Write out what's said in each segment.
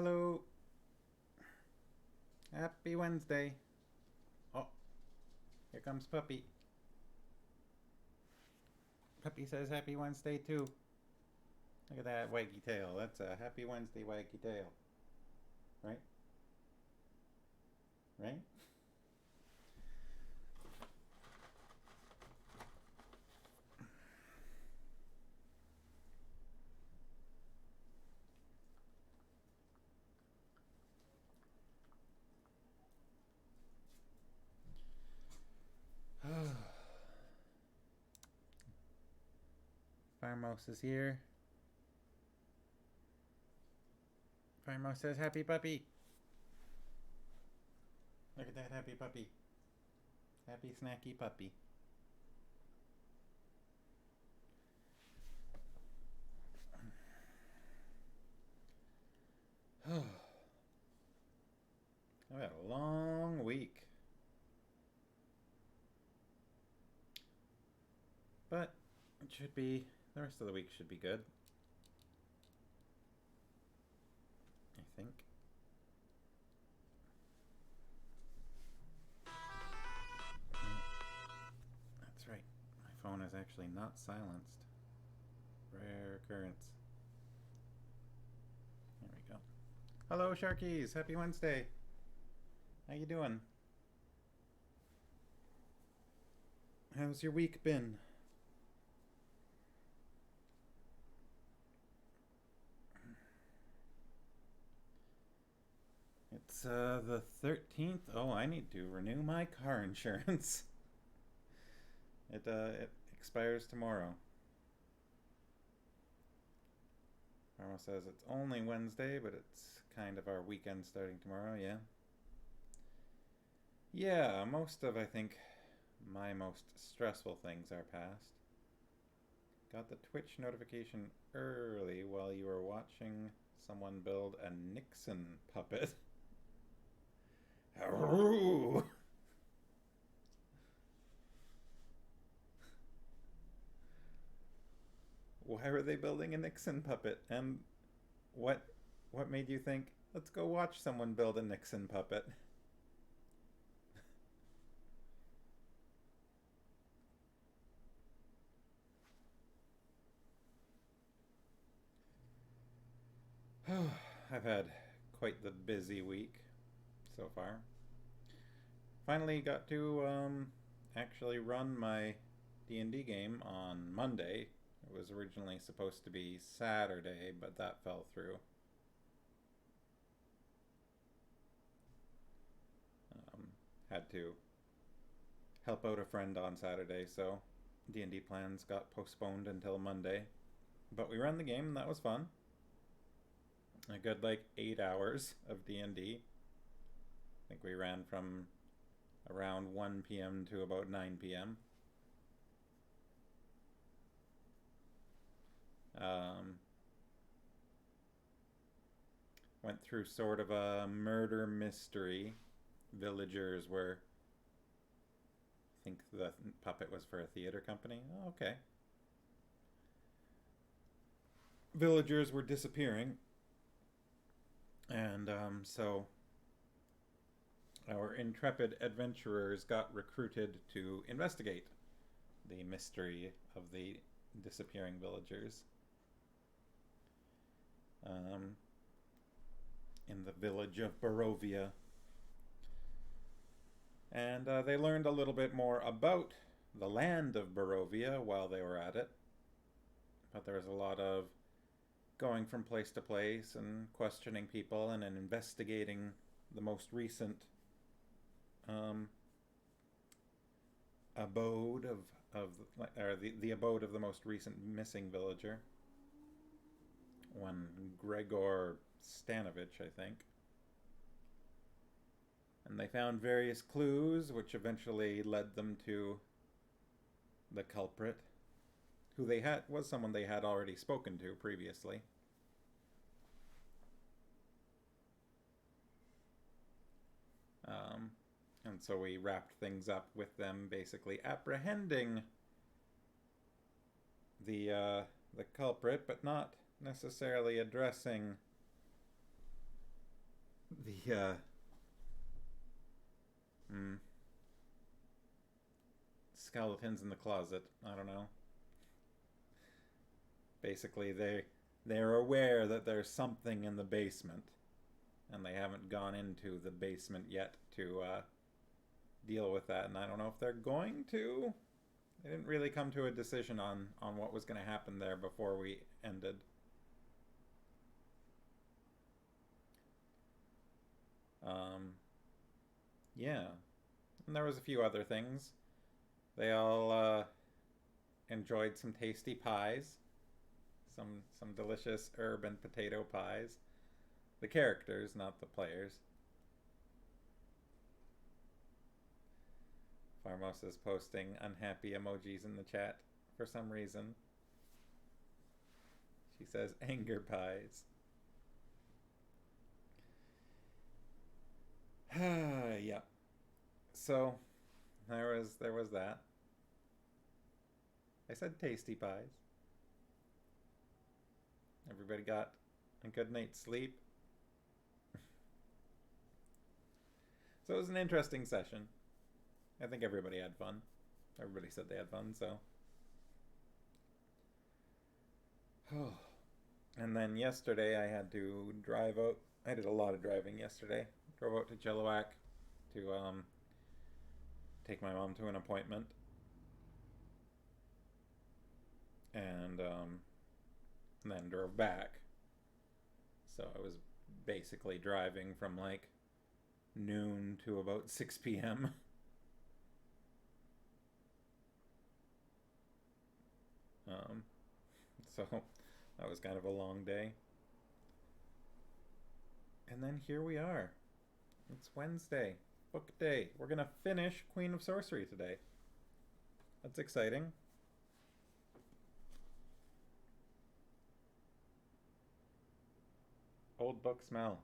Hello. Happy Wednesday. Oh, here comes Puppy. Puppy says happy Wednesday too. Look at that waggy tail. That's a happy Wednesday waggy tail. Right? Right? Farm is here. Farm says happy puppy. Look at that happy puppy. Happy snacky puppy. I've had a long week. But it should be, the rest of the week should be good. I think. That's right. My phone is actually not silenced. Rare occurrence. There we go. Hello, Sharkies. Happy Wednesday. How you doing? How's your week been? It's the 13th. Oh, I need to renew my car insurance. It expires tomorrow. Karma says it's only Wednesday, but it's kind of our weekend starting tomorrow, yeah. Yeah, most of, I think, my most stressful things are past. Got the Twitch notification early while you were watching someone build a Nixon puppet. Why were they building a Nixon puppet? And what made you think, let's go watch someone build a Nixon puppet? I've had quite the busy week so far. Finally got to actually run my D&D game on Monday. It was originally supposed to be Saturday, but that fell through. Had to help out a friend on Saturday, so D&D plans got postponed until Monday. But we ran the game, and that was fun. A good 8 hours of D&D. I think we ran from around 1 p.m. to about 9 p.m. Went through sort of a murder mystery. Villagers were, I think the puppet was for a theater company. Oh, okay. Villagers were disappearing, and so our intrepid adventurers got recruited to investigate the mystery of the disappearing villagers in the village of Barovia. And they learned a little bit more about the land of Barovia while they were at it. But there was a lot of going from place to place and questioning people and investigating the most recent abode or the abode of the most recent missing villager. One Gregor Stanovich, I think. And they found various clues, which eventually led them to the culprit, who was someone they had already spoken to previously. And so we wrapped things up with them basically apprehending the culprit, but not necessarily addressing The mm, skeletons in the closet. I don't know. Basically, they're aware that there's something in the basement, and they haven't gone into the basement yet to deal with that. And I don't know if they're going to. They didn't really come to a decision on what was going to happen there before we ended. Um, yeah, and there was a few other things. They all enjoyed some tasty pies, some delicious herb and potato pies. The characters, not the players. Farmosa's posting unhappy emojis in the chat for some reason. She says anger pies. Yeah. So there was that. I said tasty pies. Everybody got a good night's sleep. So it was an interesting session. I think everybody had fun. Everybody said they had fun, so. And then yesterday I had to drive out. I did a lot of driving yesterday. Drove out to Chilliwack to take my mom to an appointment. And then drove back. So I was basically driving from like noon to about 6 p.m. So that was kind of a long day. And then here we are. It's Wednesday, book day. We're gonna finish Queen of Sorcery today. That's exciting. Old book smell.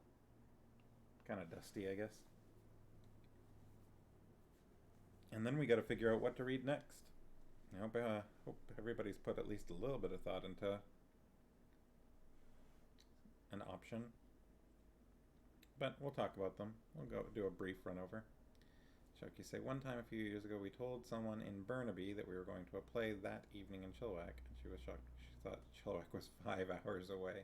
Kind of dusty, I guess. And then we got to figure out what to read next. I hope everybody's put at least a little bit of thought into an option. But we'll talk about them. We'll go do a brief run over. Chucky say, one time a few years ago we told someone in Burnaby that we were going to a play that evening in Chilliwack, and she was shocked. She thought Chilliwack was 5 hours away.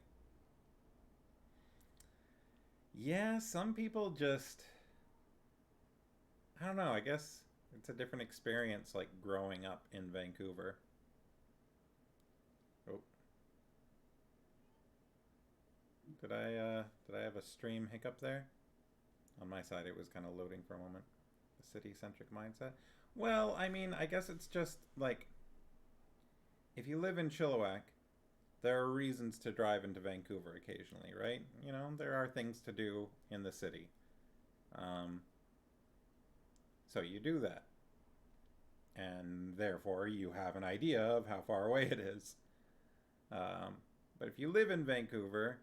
Yeah, some people just, I don't know, I guess it's a different experience like growing up in Vancouver. Oh. Did I have a stream hiccup there? On my side it was kind of loading for a moment. The city-centric mindset. Well, I mean, I guess it's just like if you live in Chilliwack, there are reasons to drive into Vancouver occasionally, right? You know, there are things to do in the city. Um, so you do that. And therefore, you have an idea of how far away it is. But if you live in Vancouver,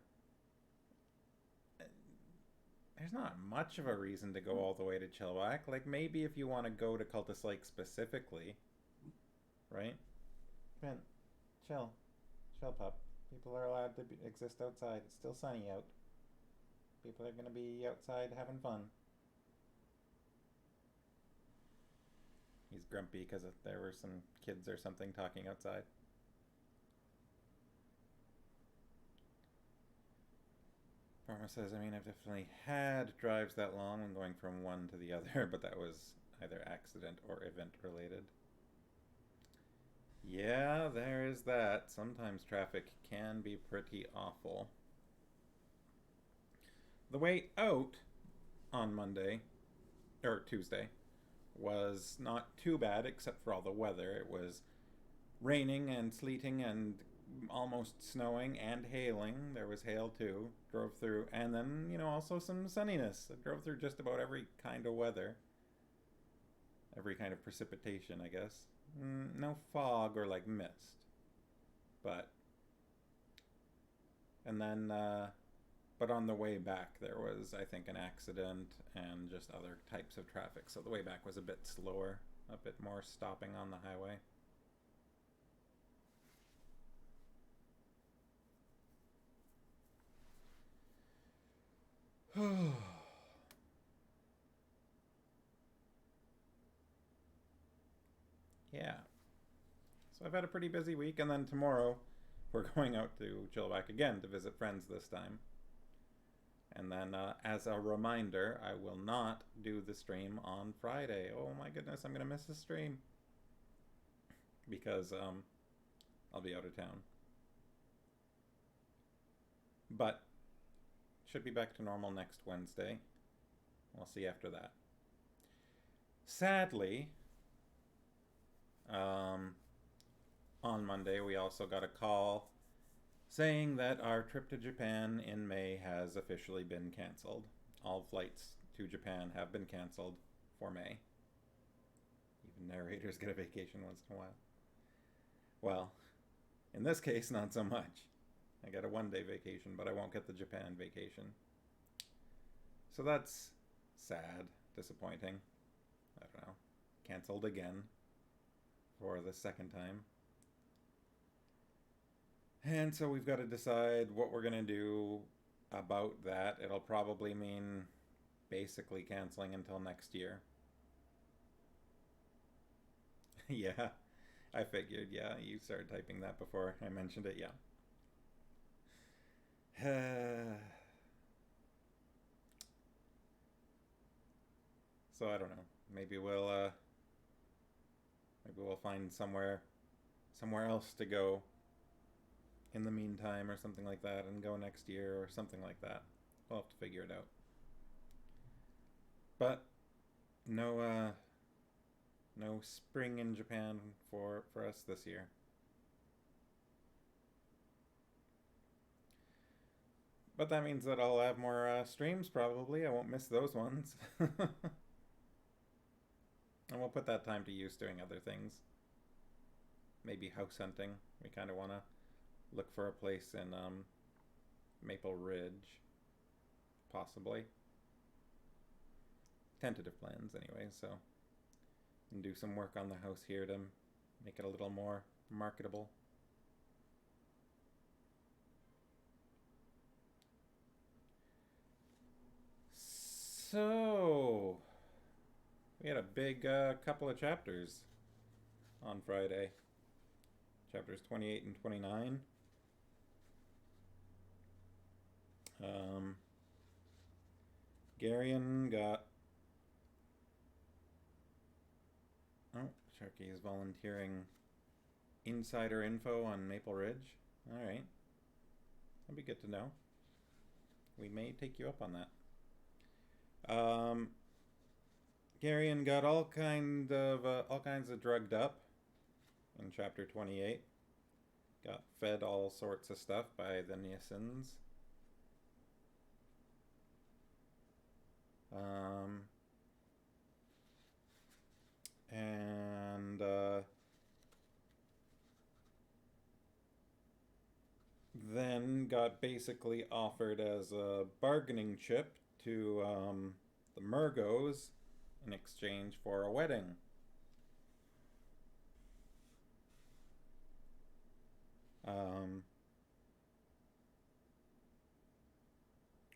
there's not much of a reason to go all the way to Chilliwack. Like, maybe if you want to go to Cultus Lake specifically, right? Ben, chill. Chill, pup. People are allowed to exist outside. It's still sunny out. People are going to be outside having fun. He's grumpy because there were some kids or something talking outside. Farmer says, I mean, I've definitely had drives that long when going from one to the other, but that was either accident or event related. Yeah, there is that. Sometimes traffic can be pretty awful. The way out on Monday, or Tuesday, was not too bad except for all the weather. It was raining and sleeting and almost snowing and hailing. There was hail too. Drove through, and then, also some sunniness. I drove through just about every kind of weather. Every kind of precipitation, I guess. No fog or like mist. But, and then, but on the way back, there was, I think, an accident and just other types of traffic. So the way back was a bit slower, a bit more stopping on the highway. So I've had a pretty busy week, and then tomorrow we're going out to Chilliwack again to visit friends this time. And then, as a reminder, I will not do the stream on Friday. Oh my goodness, I'm going to miss the stream. Because I'll be out of town. But should be back to normal next Wednesday. We'll see after that. Sadly, on Monday we also got a call saying that our trip to Japan in May has officially been canceled. All flights to Japan have been canceled for May. Even narrators get a vacation once in a while. Well, in this case, not so much. I get a one-day vacation, but I won't get the Japan vacation. So that's sad, disappointing. I don't know. Canceled again for the second time. And so we've got to decide what we're going to do about that. It'll probably mean basically canceling until next year. Yeah, I figured. Yeah, you started typing that before I mentioned it. Yeah. So I don't know. Maybe we'll find somewhere else to go in the meantime or something like that, and go next year or something like that. We'll have to figure it out. But no spring in Japan for us this year. But that means that I'll have more streams probably. I won't miss those ones. And we'll put that time to use doing other things. Maybe house hunting. We kind of want to look for a place in Maple Ridge. Possibly. Tentative plans anyway, so. And do some work on the house here to make it a little more marketable. So, we had a big couple of chapters on Friday. Chapters 28 and 29. Garion got... Oh, Sharky is volunteering insider info on Maple Ridge. Alright. That'd be good to know. We may take you up on that. Garion got all kinds of drugged up in chapter 28. Got fed all sorts of stuff by the Niasins. And then got basically offered as a bargaining chip to the Murgos in exchange for a wedding.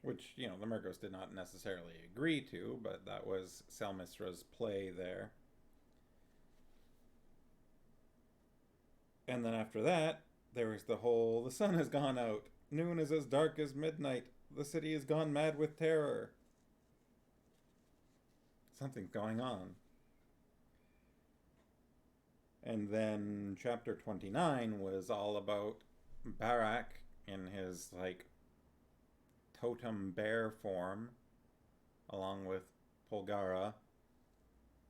Which, you know, the Murgos did not necessarily agree to, but that was Selmisra's play there. And then after that, there was the whole, the sun has gone out, noon is as dark as midnight, the city has gone mad with terror. Something's going on. And then chapter 29 was all about Barak in his, like, totem bear form, along with Polgara,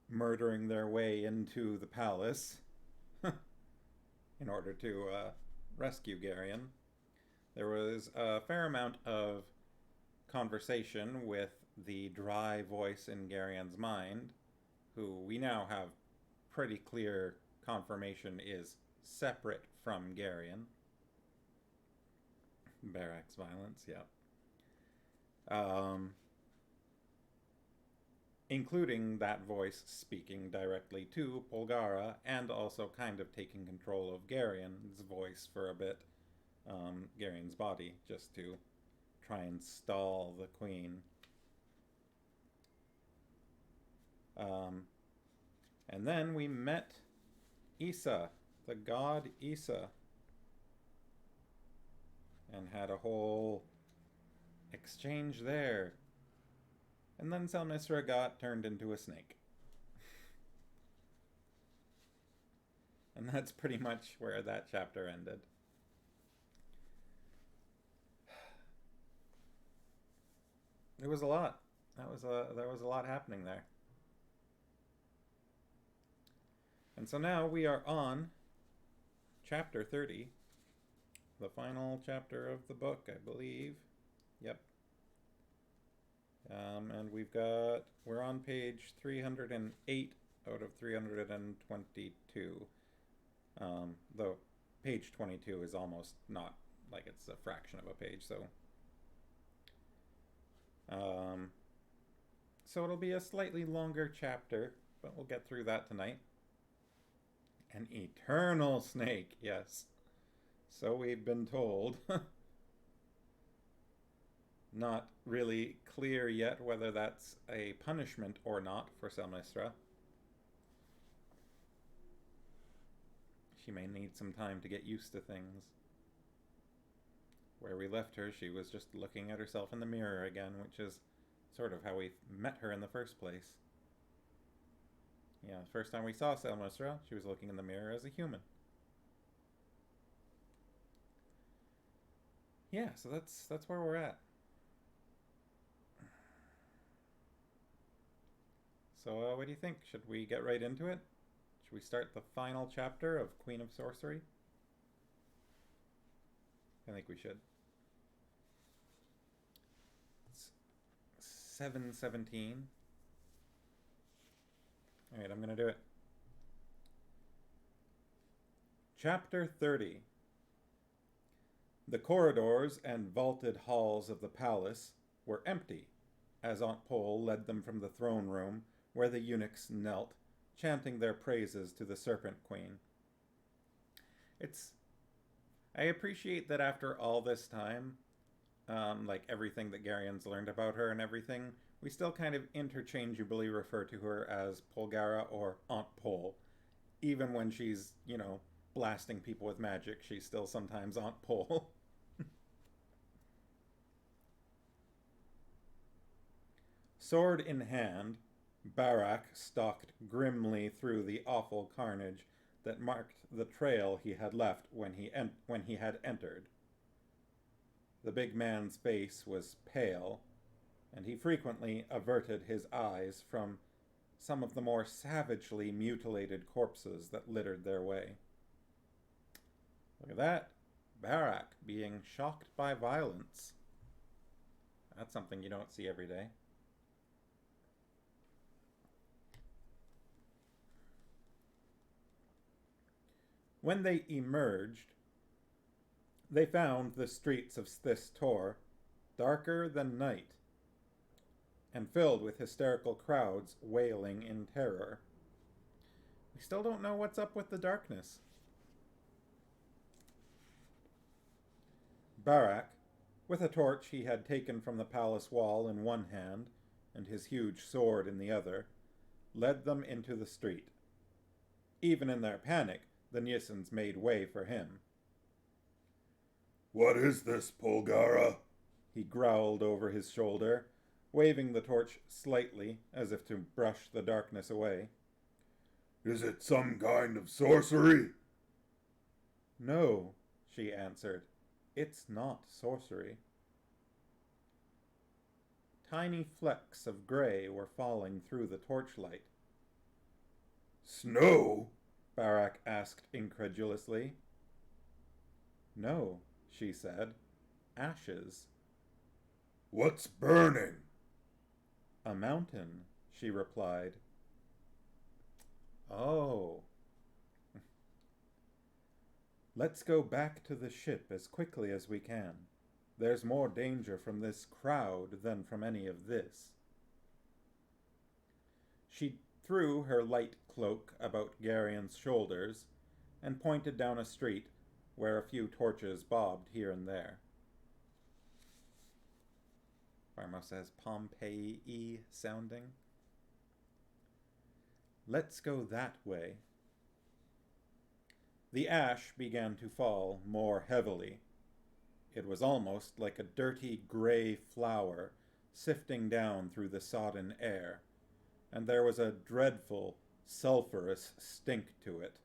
murdering their way into the palace in order to rescue Garion. There was a fair amount of conversation with the dry voice in Garion's mind, who we now have pretty clear confirmation is separate from Garion. Barak's violence, yeah. Including that voice speaking directly to Polgara, and also kind of taking control of Garion's voice for a bit, Garion's body, just to try and stall the queen. And then we met Issa, the god Issa and had a whole exchange there. And then Selmisra got turned into a snake. And that's pretty much where that chapter ended. It was a lot. There was a lot happening there. And so now we are on chapter 30, the final chapter of the book, I believe. Yep. And we're on page 308 out of 322. Though page 22 is almost not, like, it's a fraction of a page, so. So it'll be a slightly longer chapter, but we'll get through that tonight. An eternal snake, yes. So we've been told. Not really clear yet whether that's a punishment or not for Selmisra. She may need some time to get used to things. Where we left her, she was just looking at herself in the mirror again, which is sort of how we met her in the first place. Yeah, the first time we saw Selmisra, she was looking in the mirror as a human. Yeah, so that's where we're at. So what do you think? Should we get right into it? Should we start the final chapter of Queen of Sorcery? I think we should. It's 7:17. Alright, I'm going to do it. Chapter 30. The corridors and vaulted halls of the palace were empty, as Aunt Pole led them from the throne room, where the eunuchs knelt, chanting their praises to the Serpent Queen. I appreciate that after all this time, like everything that Garion's learned about her and everything, we still kind of interchangeably refer to her as Polgara or Aunt Pole. Even when she's, blasting people with magic, she's still sometimes Aunt Pole. Sword in hand, Barak stalked grimly through the awful carnage that marked the trail he had left when he had entered. The big man's face was pale, and he frequently averted his eyes from some of the more savagely mutilated corpses that littered their way. Look at that. Barak being shocked by violence. That's something you don't see every day. When they emerged, they found the streets of this Tor darker than night and filled with hysterical crowds wailing in terror. We still don't know what's up with the darkness. Barak, with a torch he had taken from the palace wall in one hand and his huge sword in the other, led them into the street. Even in their panic, the Nysans made way for him. "What is this, Polgara?" he growled over his shoulder, waving the torch slightly as if to brush the darkness away. "Is it some kind of sorcery?" "No," she answered. "It's not sorcery." Tiny flecks of gray were falling through the torchlight. "Snow?" Barak asked incredulously. "No," she said. "Ashes." "What's burning?" "A mountain," she replied. "Oh." "Let's go back to the ship as quickly as we can. There's more danger from this crowd than from any of this." She threw her light cloak about Garion's shoulders and pointed down a street where a few torches bobbed here and there. Almost has Pompeii sounding. "Let's go that way." The ash began to fall more heavily. It was almost like a dirty gray flour sifting down through the sodden air, and there was a dreadful, sulphurous stink to it.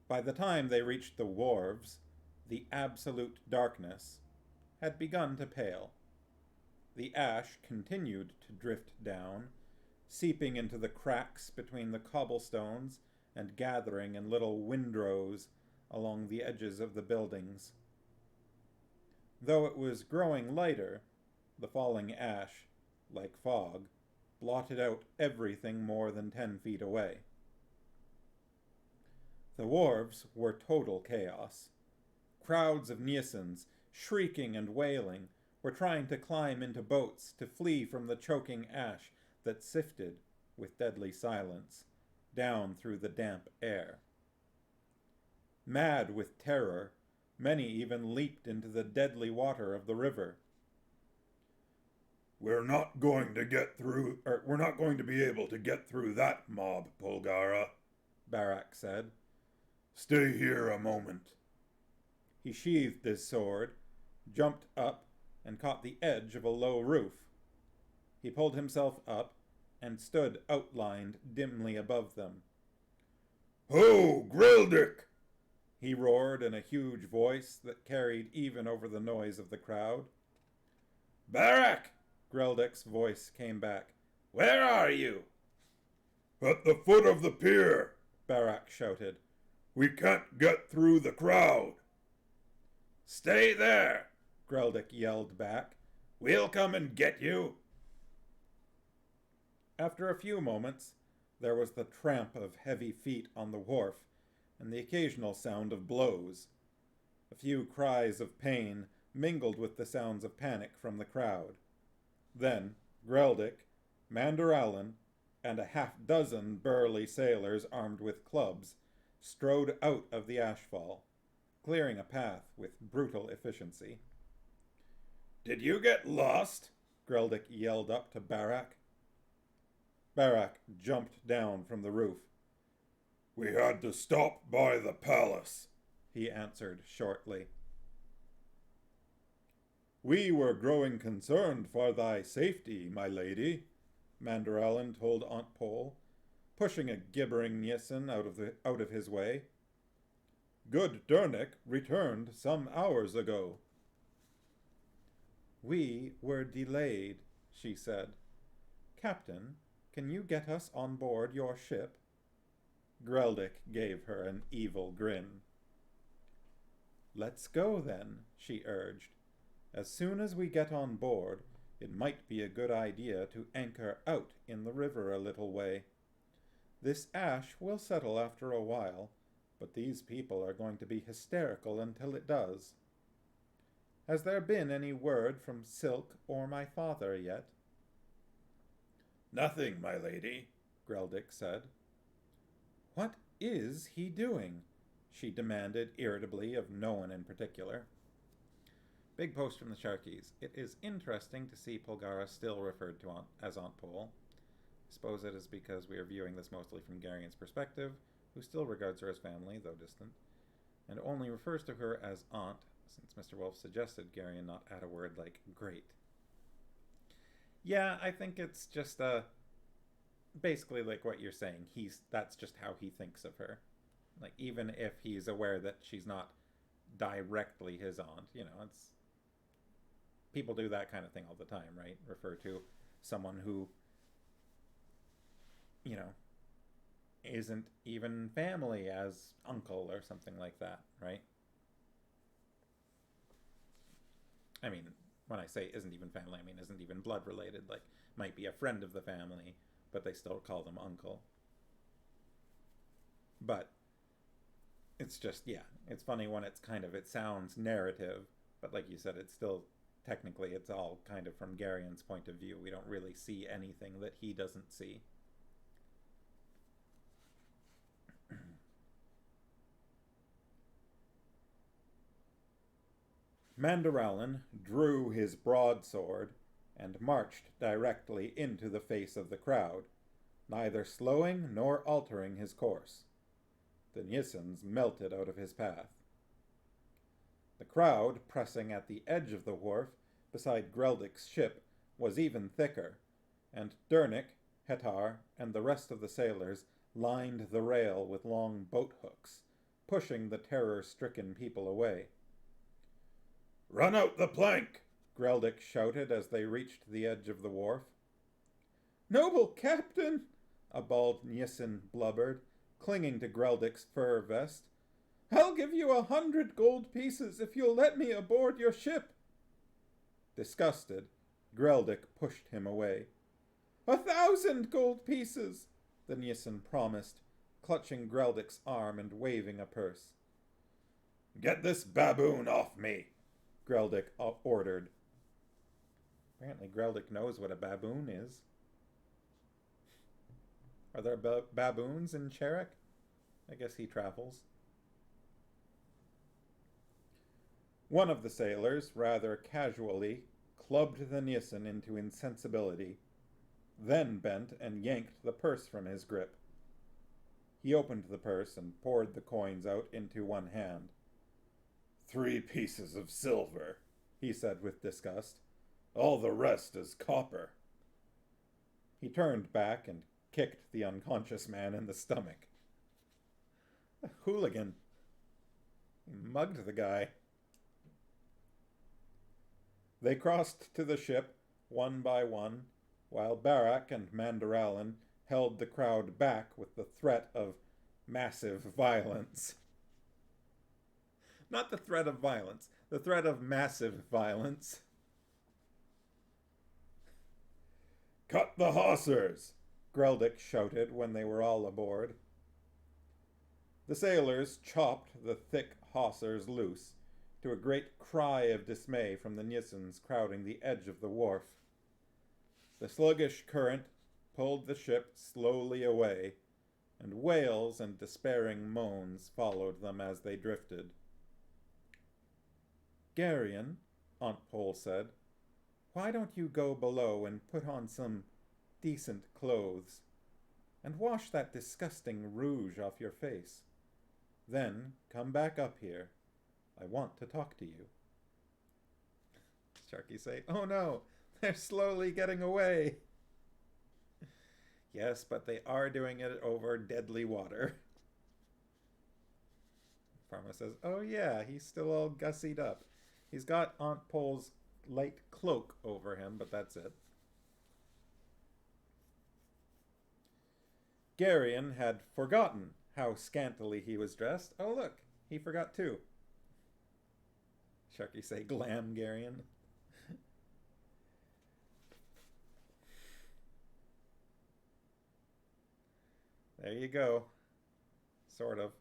By the time they reached the wharves, the absolute darkness had begun to pale. The ash continued to drift down, seeping into the cracks between the cobblestones and gathering in little windrows along the edges of the buildings. Though it was growing lighter, the falling ash, like fog, blotted out everything more than 10 feet away. The wharves were total chaos. Crowds of Niasans, shrieking and wailing, were trying to climb into boats to flee from the choking ash that sifted, with deadly silence, down through the damp air. Mad with terror, many even leaped into the deadly water of the river. We're not going to be able to get through that mob, Polgara, Barak said. Stay here a moment. He sheathed his sword, jumped up, and caught the edge of a low roof. He pulled himself up and stood outlined dimly above them. Ho, Greldick! He roared in a huge voice that carried even over the noise of the crowd. Barak! Greldick's voice came back. Where are you? At the foot of the pier, Barak shouted. We can't get through the crowd. Stay there, Greldick yelled back. We'll come and get you. After a few moments, there was the tramp of heavy feet on the wharf and the occasional sound of blows. A few cries of pain mingled with the sounds of panic from the crowd. Then Greldick, Manderallen, and a half-dozen burly sailors armed with clubs strode out of the ashfall, clearing a path with brutal efficiency. Did you get lost? Greldick yelled up to Barak. Barak jumped down from the roof. We had to stop by the palace, he answered shortly. We were growing concerned for thy safety, my lady, Manderallen told Aunt Pole, pushing a gibbering Niasan out of his way. Good Dernick returned some hours ago. We were delayed, she said. Captain, can you get us on board your ship? Greldick gave her an evil grin. Let's go then, she urged. As soon as we get on board, it might be a good idea to anchor out in the river a little way. This ash will settle after a while, but these people are going to be hysterical until it does. Has there been any word from Silk or my father yet? Nothing, my lady, Greldick said. What is he doing? She demanded irritably of no one in particular. Big post from the Sharkies. It is interesting to see Polgara still referred to as Aunt Pole. I suppose it is because we are viewing this mostly from Garion's perspective, who still regards her as family, though distant, and only refers to her as Aunt, since Mr. Wolf suggested Garion not add a word like great. Yeah, I think it's just basically like what you're saying. That's just how he thinks of her. Like, even if he's aware that she's not directly his aunt, it's people do that kind of thing all the time, right? Refer to someone who isn't even family as uncle or something like that, right? I mean, when I say isn't even family, I mean isn't even blood related. Like, might be a friend of the family, but they still call them uncle. But it's just, it's funny when it sounds narrative, but like you said, it's still, technically, it's all kind of from Garion's point of view. We don't really see anything that he doesn't see. Manderallen drew his broadsword and marched directly into the face of the crowd, neither slowing nor altering his course. The Nissens melted out of his path. The crowd, pressing at the edge of the wharf beside Greldic's ship, was even thicker, and Dernick, Hetar, and the rest of the sailors lined the rail with long boat hooks, pushing the terror-stricken people away. "Run out the plank!" Greldick shouted as they reached the edge of the wharf. "Noble captain," a bald Nissen blubbered, clinging to Greldick's fur vest, "I'll give you 100 gold pieces if you'll let me aboard your ship." Disgusted, Greldick pushed him away. 1,000 gold pieces, the Nissen promised, clutching Greldick's arm and waving a purse. "Get this baboon off me," Greldick ordered. Apparently Greldick knows what a baboon is. Are there baboons in Cherrick? I guess he travels. One of the sailors, rather casually, clubbed the Nissen into insensibility, then bent and yanked the purse from his grip. He opened the purse and poured the coins out into one hand. 3 pieces of silver, he said with disgust. All the rest is copper. He turned back and kicked the unconscious man in the stomach. A hooligan. He mugged the guy. They crossed to the ship, one by one, while Barak and Mandaralin held the crowd back with the threat of massive violence. Not the threat of violence, the threat of massive violence. "Cut the hawsers!" Greldick shouted when they were all aboard. The sailors chopped the thick hawsers loose, to a great cry of dismay from the Nissens crowding the edge of the wharf. The sluggish current pulled the ship slowly away, and wails and despairing moans followed them as they drifted. "Garion," Aunt Pole said, "why don't you go below and put on some decent clothes, and wash that disgusting rouge off your face? Then come back up here. I want to talk to you." Sharky say, "Oh no, they're slowly getting away." Yes, but they are doing it over deadly water. Pharma says, "Oh yeah, he's still all gussied up. He's got Aunt Pole's light cloak over him, but that's it." Garion had forgotten how scantily he was dressed. Oh look, he forgot too. Sharky say, "Glam Garion." There you go. Sort of.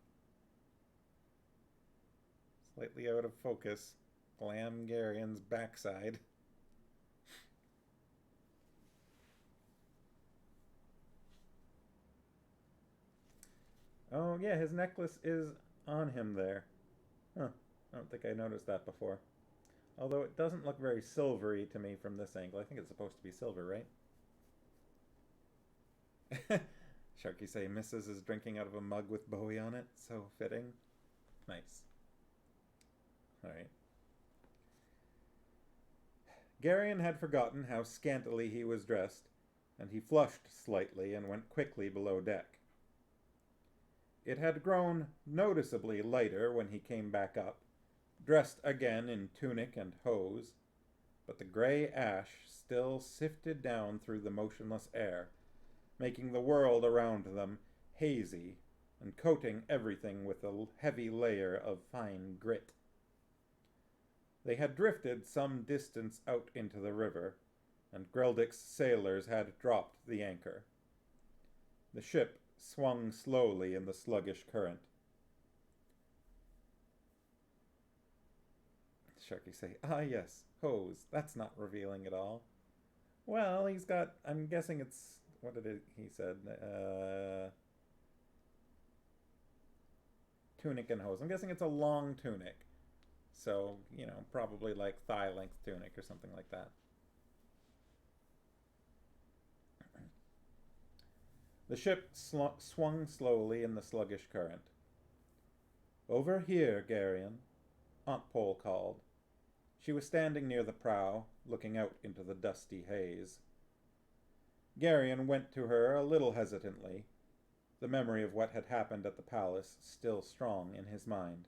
Slightly out of focus. Glam Garion's backside. Oh yeah, his necklace is on him there. Huh. I don't think I noticed that before. Although it doesn't look very silvery to me from this angle. I think it's supposed to be silver, right? Sharky say Mrs. is drinking out of a mug with Bowie on it. So fitting. Nice. Alright. Garion had forgotten how scantily he was dressed, and he flushed slightly and went quickly below deck. It had grown noticeably lighter when he came back up, dressed again in tunic and hose, but the gray ash still sifted down through the motionless air, making the world around them hazy and coating everything with a heavy layer of fine grit. They had drifted some distance out into the river, and Greldick's sailors had dropped the anchor. The ship swung slowly in the sluggish current. Sharky say, "Ah yes, hose. That's not revealing at all." Well, he's got, I'm guessing it's, what did he said? Tunic and hose. I'm guessing it's a long tunic. So, you know, probably like thigh-length tunic or something like that. The ship swung slowly in the sluggish current. Over here, Garion, Aunt Pole called. She was standing near the prow, looking out into the dusty haze. Garion went to her a little hesitantly, the memory of what had happened at the palace still strong in his mind.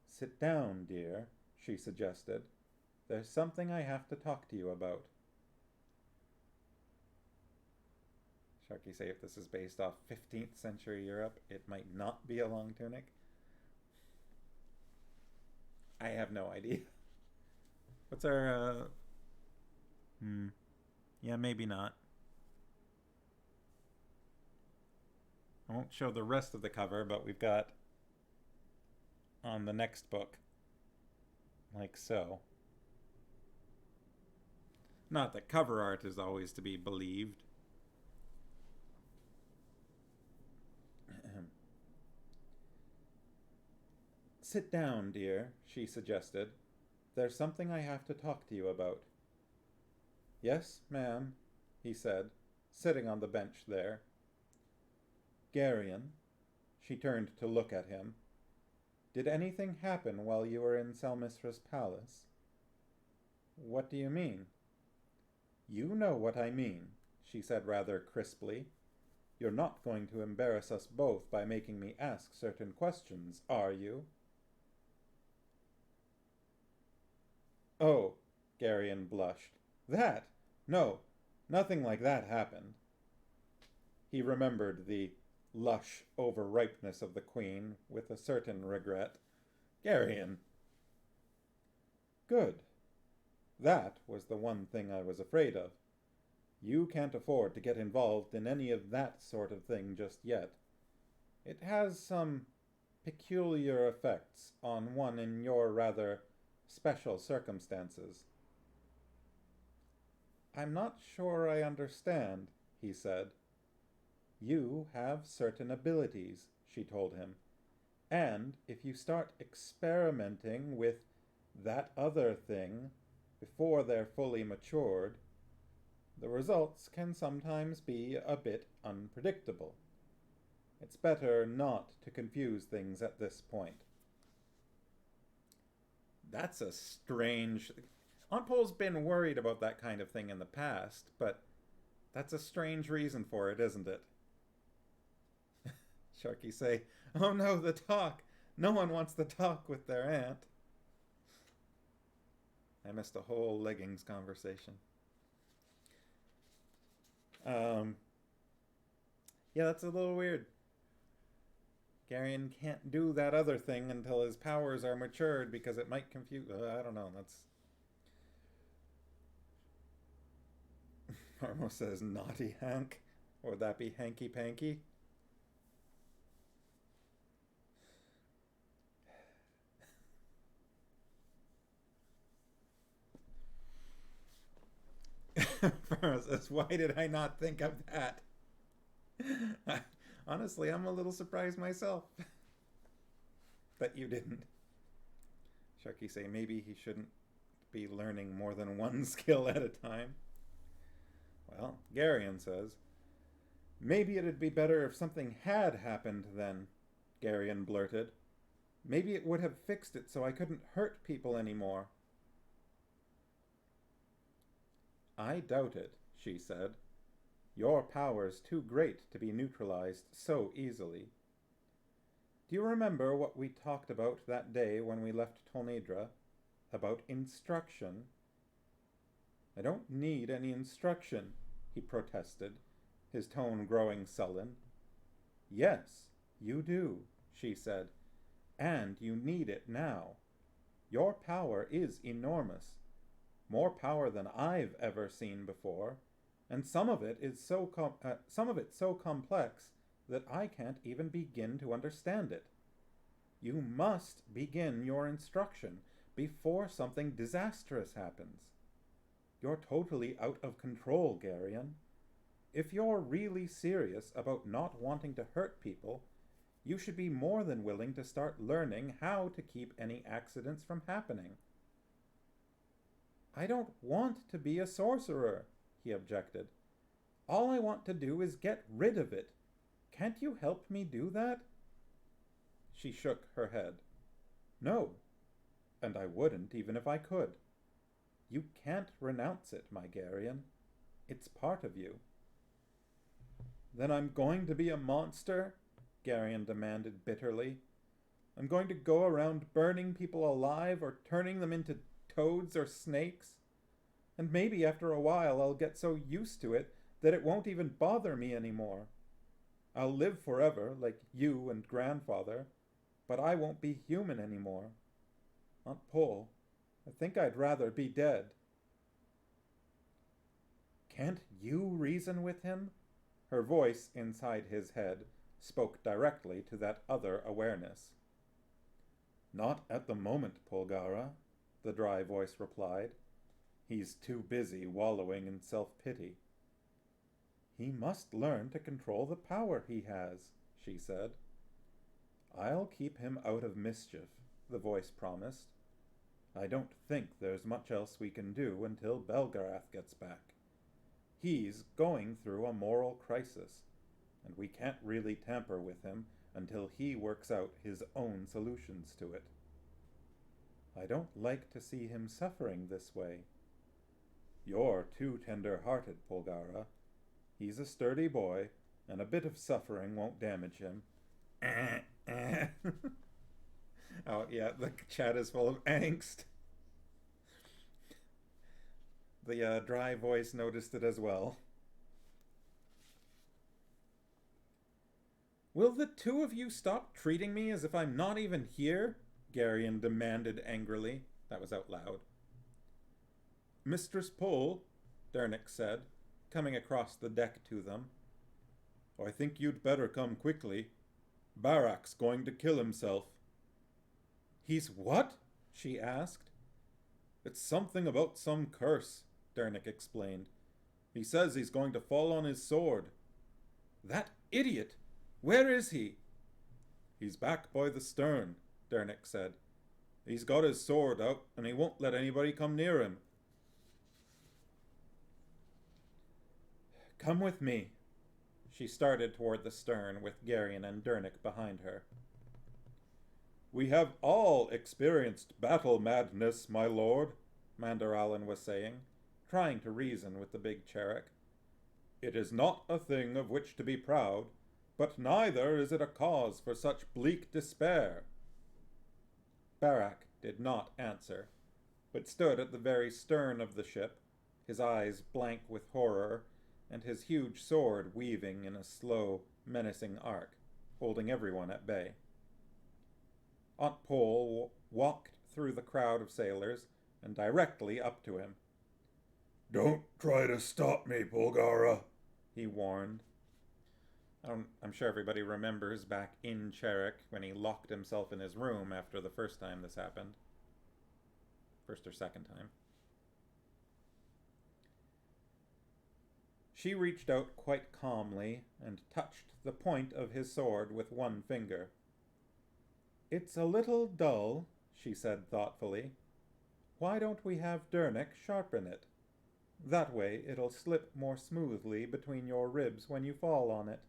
Sit down, dear, she suggested. There's something I have to talk to you about. Sharky say if this is based off 15th century Europe, it might not be a long tunic. I have no idea. What's our, yeah, maybe not. I won't show the rest of the cover, but we've got on the next book, like so. Not that cover art is always to be believed. Sit down, dear, she suggested. There's something I have to talk to you about. Yes, ma'am, he said, sitting on the bench there. Garion, she turned to look at him. Did anything happen while you were in Selmisra's palace? What do you mean? You know what I mean, she said rather crisply. You're not going to embarrass us both by making me ask certain questions, are you? Oh, Garion blushed. That? No, nothing like that happened. He remembered the lush overripeness of the Queen with a certain regret. Garion. Good. That was the one thing I was afraid of. You can't afford to get involved in any of that sort of thing just yet. It has some peculiar effects on one in your rather special circumstances. I'm not sure I understand, he said. You have certain abilities, she told him, and if you start experimenting with that other thing before they're fully matured, the results can sometimes be a bit unpredictable. It's better not to confuse things at this point. That's a strange... Aunt Pole's been worried about that kind of thing in the past, but that's a strange reason for it, isn't it? Sharky say, oh no, the talk. No one wants to talk with their aunt. I missed a whole leggings conversation. Yeah, that's a little weird. Garion can't do that other thing until his powers are matured because it might confuse... I don't know, that's... Marmo says naughty Hank. Or would that be Hanky Panky? Farrah says, why did I not think of that? Honestly, I'm a little surprised myself that you didn't. Sharky say maybe he shouldn't be learning more than one skill at a time. Well, Garion says, maybe it'd be better if something had happened then, Garion blurted. Maybe it would have fixed it so I couldn't hurt people anymore. I doubt it, she said. Your power's too great to be neutralized so easily. Do you remember what we talked about that day when we left Tolnedra? About instruction? I don't need any instruction, he protested, his tone growing sullen. Yes, you do, she said, and you need it now. Your power is enormous, more power than I've ever seen before, and some of it so complex that I can't even begin to understand it. You must begin your instruction before something disastrous happens. You're totally out of control, Garion. If you're really serious about not wanting to hurt people, you should be more than willing to start learning how to keep any accidents from happening. I don't want to be a sorcerer, he objected. All I want to do is get rid of it. Can't you help me do that? She shook her head. No, and I wouldn't even if I could. You can't renounce it, my Garion. It's part of you. Then I'm going to be a monster? Garion demanded bitterly. I'm going to go around burning people alive or turning them into toads or snakes? And maybe after a while I'll get so used to it that it won't even bother me anymore. I'll live forever, like you and grandfather, but I won't be human anymore. Aunt Pole, I think I'd rather be dead. Can't you reason with him? Her voice inside his head spoke directly to that other awareness. Not at the moment, Polgara, the dry voice replied. He's too busy wallowing in self-pity. He must learn to control the power he has, she said. I'll keep him out of mischief, the voice promised. I don't think there's much else we can do until Belgarath gets back. He's going through a moral crisis, and we can't really tamper with him until he works out his own solutions to it. I don't like to see him suffering this way. You're too tender-hearted, Polgara. He's a sturdy boy, and a bit of suffering won't damage him. Oh, yeah, the chat is full of angst. The dry voice noticed it as well. Will the two of you stop treating me as if I'm not even here? Garion demanded angrily. That was out loud. Mistress Pole, Dernick said, coming across the deck to them. I think you'd better come quickly. Barak's going to kill himself. He's what? She asked. It's something about some curse, Dernick explained. He says he's going to fall on his sword. That idiot! Where is he? He's back by the stern, Dernick said. He's got his sword out, and he won't let anybody come near him. Come with me. She started toward the stern with Garion and Dernick behind her. We have all experienced battle madness, my lord, Mandaralin was saying, trying to reason with the big Cherrick. It is not a thing of which to be proud, but neither is it a cause for such bleak despair. Barak did not answer, but stood at the very stern of the ship, his eyes blank with horror, and his huge sword weaving in a slow, menacing arc, holding everyone at bay. Aunt Pole walked through the crowd of sailors and directly up to him. Don't try to stop me, Polgara, he warned. I'm sure everybody remembers back in Cherrick when he locked himself in his room after the first time this happened. First or second time. She reached out quite calmly and touched the point of his sword with one finger. It's a little dull, she said thoughtfully. Why don't we have Dernick sharpen it? That way it'll slip more smoothly between your ribs when you fall on it.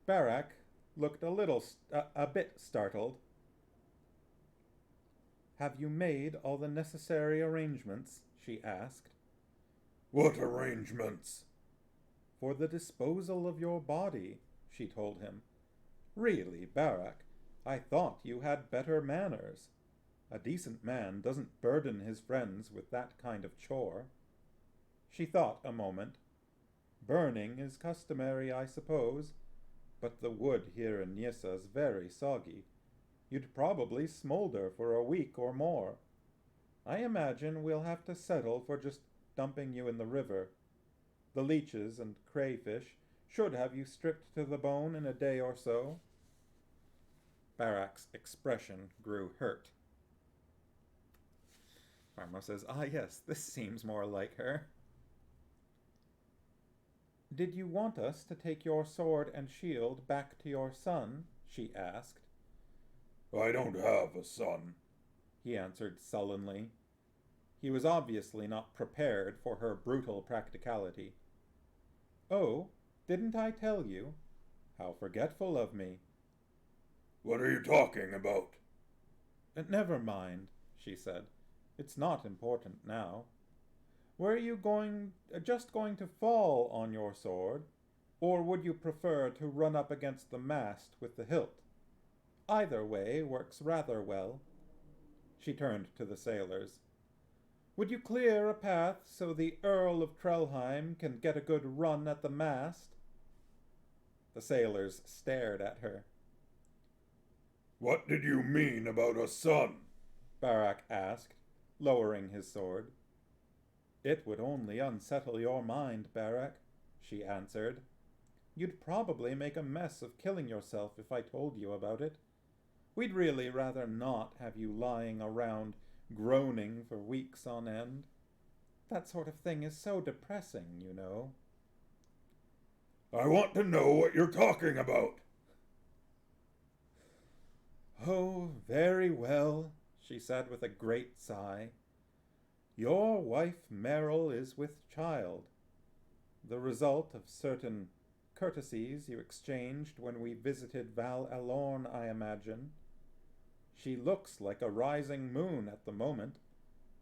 Barak looked a bit startled. Have you made all the necessary arrangements? She asked. What arrangements? For the disposal of your body, she told him. Really, Barak, I thought you had better manners. A decent man doesn't burden his friends with that kind of chore. She thought a moment. Burning is customary, I suppose, but the wood here in Nyssa's very soggy. You'd probably smolder for a week or more. I imagine we'll have to settle for just dumping you in the river. The leeches and crayfish should have you stripped to the bone in a day or so. Barak's expression grew hurt. Marmo says, yes, this seems more like her. Did you want us to take your sword and shield back to your son? She asked. I don't have a son, he answered sullenly. He was obviously not prepared for her brutal practicality. Oh, didn't I tell you? How forgetful of me. What are you talking about? Never mind, she said. It's not important now. Were you just going to fall on your sword, or would you prefer to run up against the mast with the hilt? Either way works rather well. She turned to the sailors. Would you clear a path so the Earl of Trelheim can get a good run at the mast? The sailors stared at her. What did you mean about a son? Barak asked, lowering his sword. It would only unsettle your mind, Barak, she answered. You'd probably make a mess of killing yourself if I told you about it. We'd really rather not have you lying around groaning for weeks on end. That sort of thing is so depressing, you know. I want to know what you're talking about. Oh, very well, she said with a great sigh. Your wife Merrill is with child, the result of certain courtesies you exchanged when we visited Val Alorn, I imagine. She looks like a rising moon at the moment,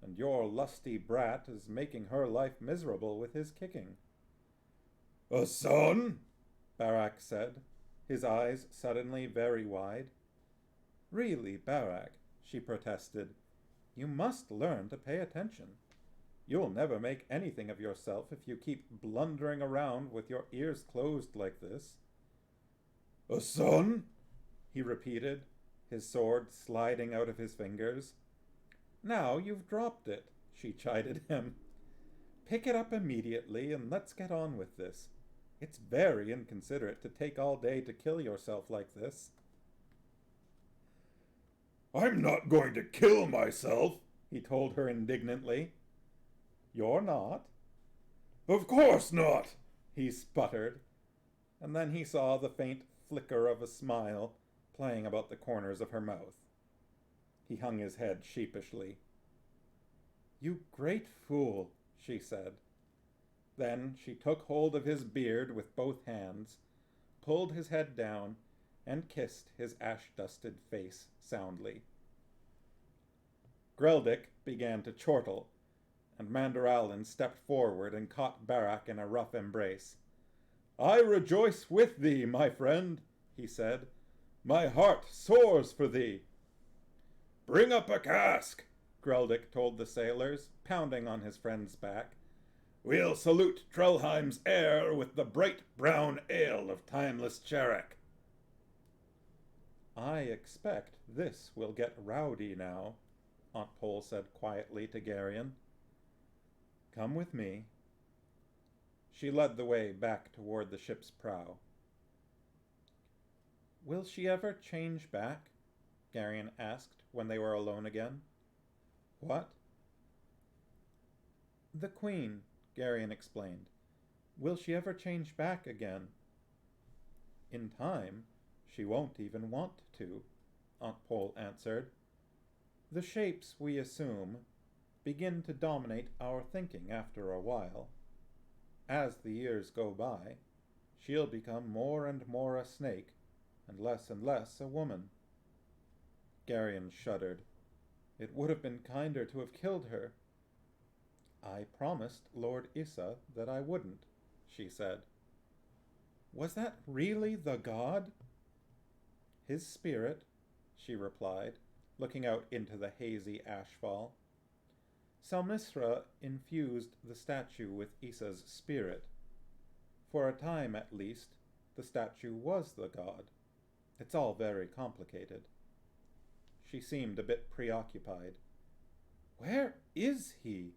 and your lusty brat is making her life miserable with his kicking. A son? Barak said, his eyes suddenly very wide. Really, Barak, she protested, you must learn to pay attention. You'll never make anything of yourself if you keep blundering around with your ears closed like this. A son? He repeated, his sword sliding out of his fingers. Now you've dropped it, she chided him. Pick it up immediately and let's get on with this. It's very inconsiderate to take all day to kill yourself like this. I'm not going to kill myself, he told her indignantly. You're not? Of course not, he sputtered, and then he saw the faint flicker of a smile playing about the corners of her mouth. He hung his head sheepishly. You great fool, she said. Then she took hold of his beard with both hands, pulled his head down, and kissed his ash-dusted face soundly. Greldick began to chortle, and Manderalin stepped forward and caught Barak in a rough embrace. I rejoice with thee, my friend, he said. My heart soars for thee. Bring up a cask, Greldick told the sailors, pounding on his friend's back. We'll salute Trelheim's heir with the bright brown ale of timeless Cherek. I expect this will get rowdy now, Aunt Pole said quietly to Garion. Come with me. She led the way back toward the ship's prow. Will she ever change back? Garion asked when they were alone again. What? The Queen, Garion explained. Will she ever change back again? In time, she won't even want to, Aunt Pole answered. The shapes we assume begin to dominate our thinking after a while. As the years go by, she'll become more and more a snake, and less a woman. Garion shuddered. It would have been kinder to have killed her. I promised Lord Issa that I wouldn't, she said. Was that really the god? His spirit, she replied, looking out into the hazy ashfall. Salmisra infused the statue with Issa's spirit. For a time, at least, the statue was the god. It's all very complicated. She seemed a bit preoccupied. Where is he?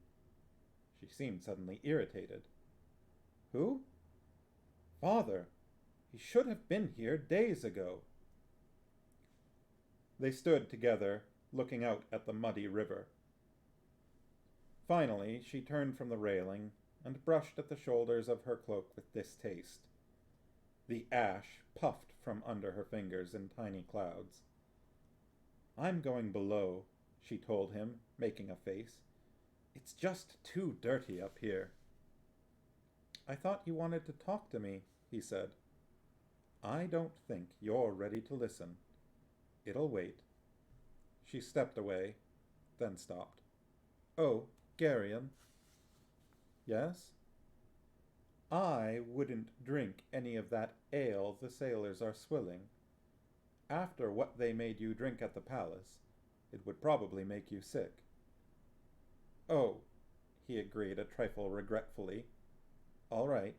She seemed suddenly irritated. Who? Father. He should have been here days ago. They stood together, looking out at the muddy river. Finally, she turned from the railing and brushed at the shoulders of her cloak with distaste. The ash puffed from under her fingers in tiny clouds. I'm going below, she told him, making a face. It's just too dirty up here. I thought you wanted to talk to me, he said. I don't think you're ready to listen. It'll wait. She stepped away, then stopped. Oh, Garion. Yes? I wouldn't drink any of that ale the sailors are swilling. After what they made you drink at the palace, it would probably make you sick. Oh, he agreed a trifle regretfully. All right.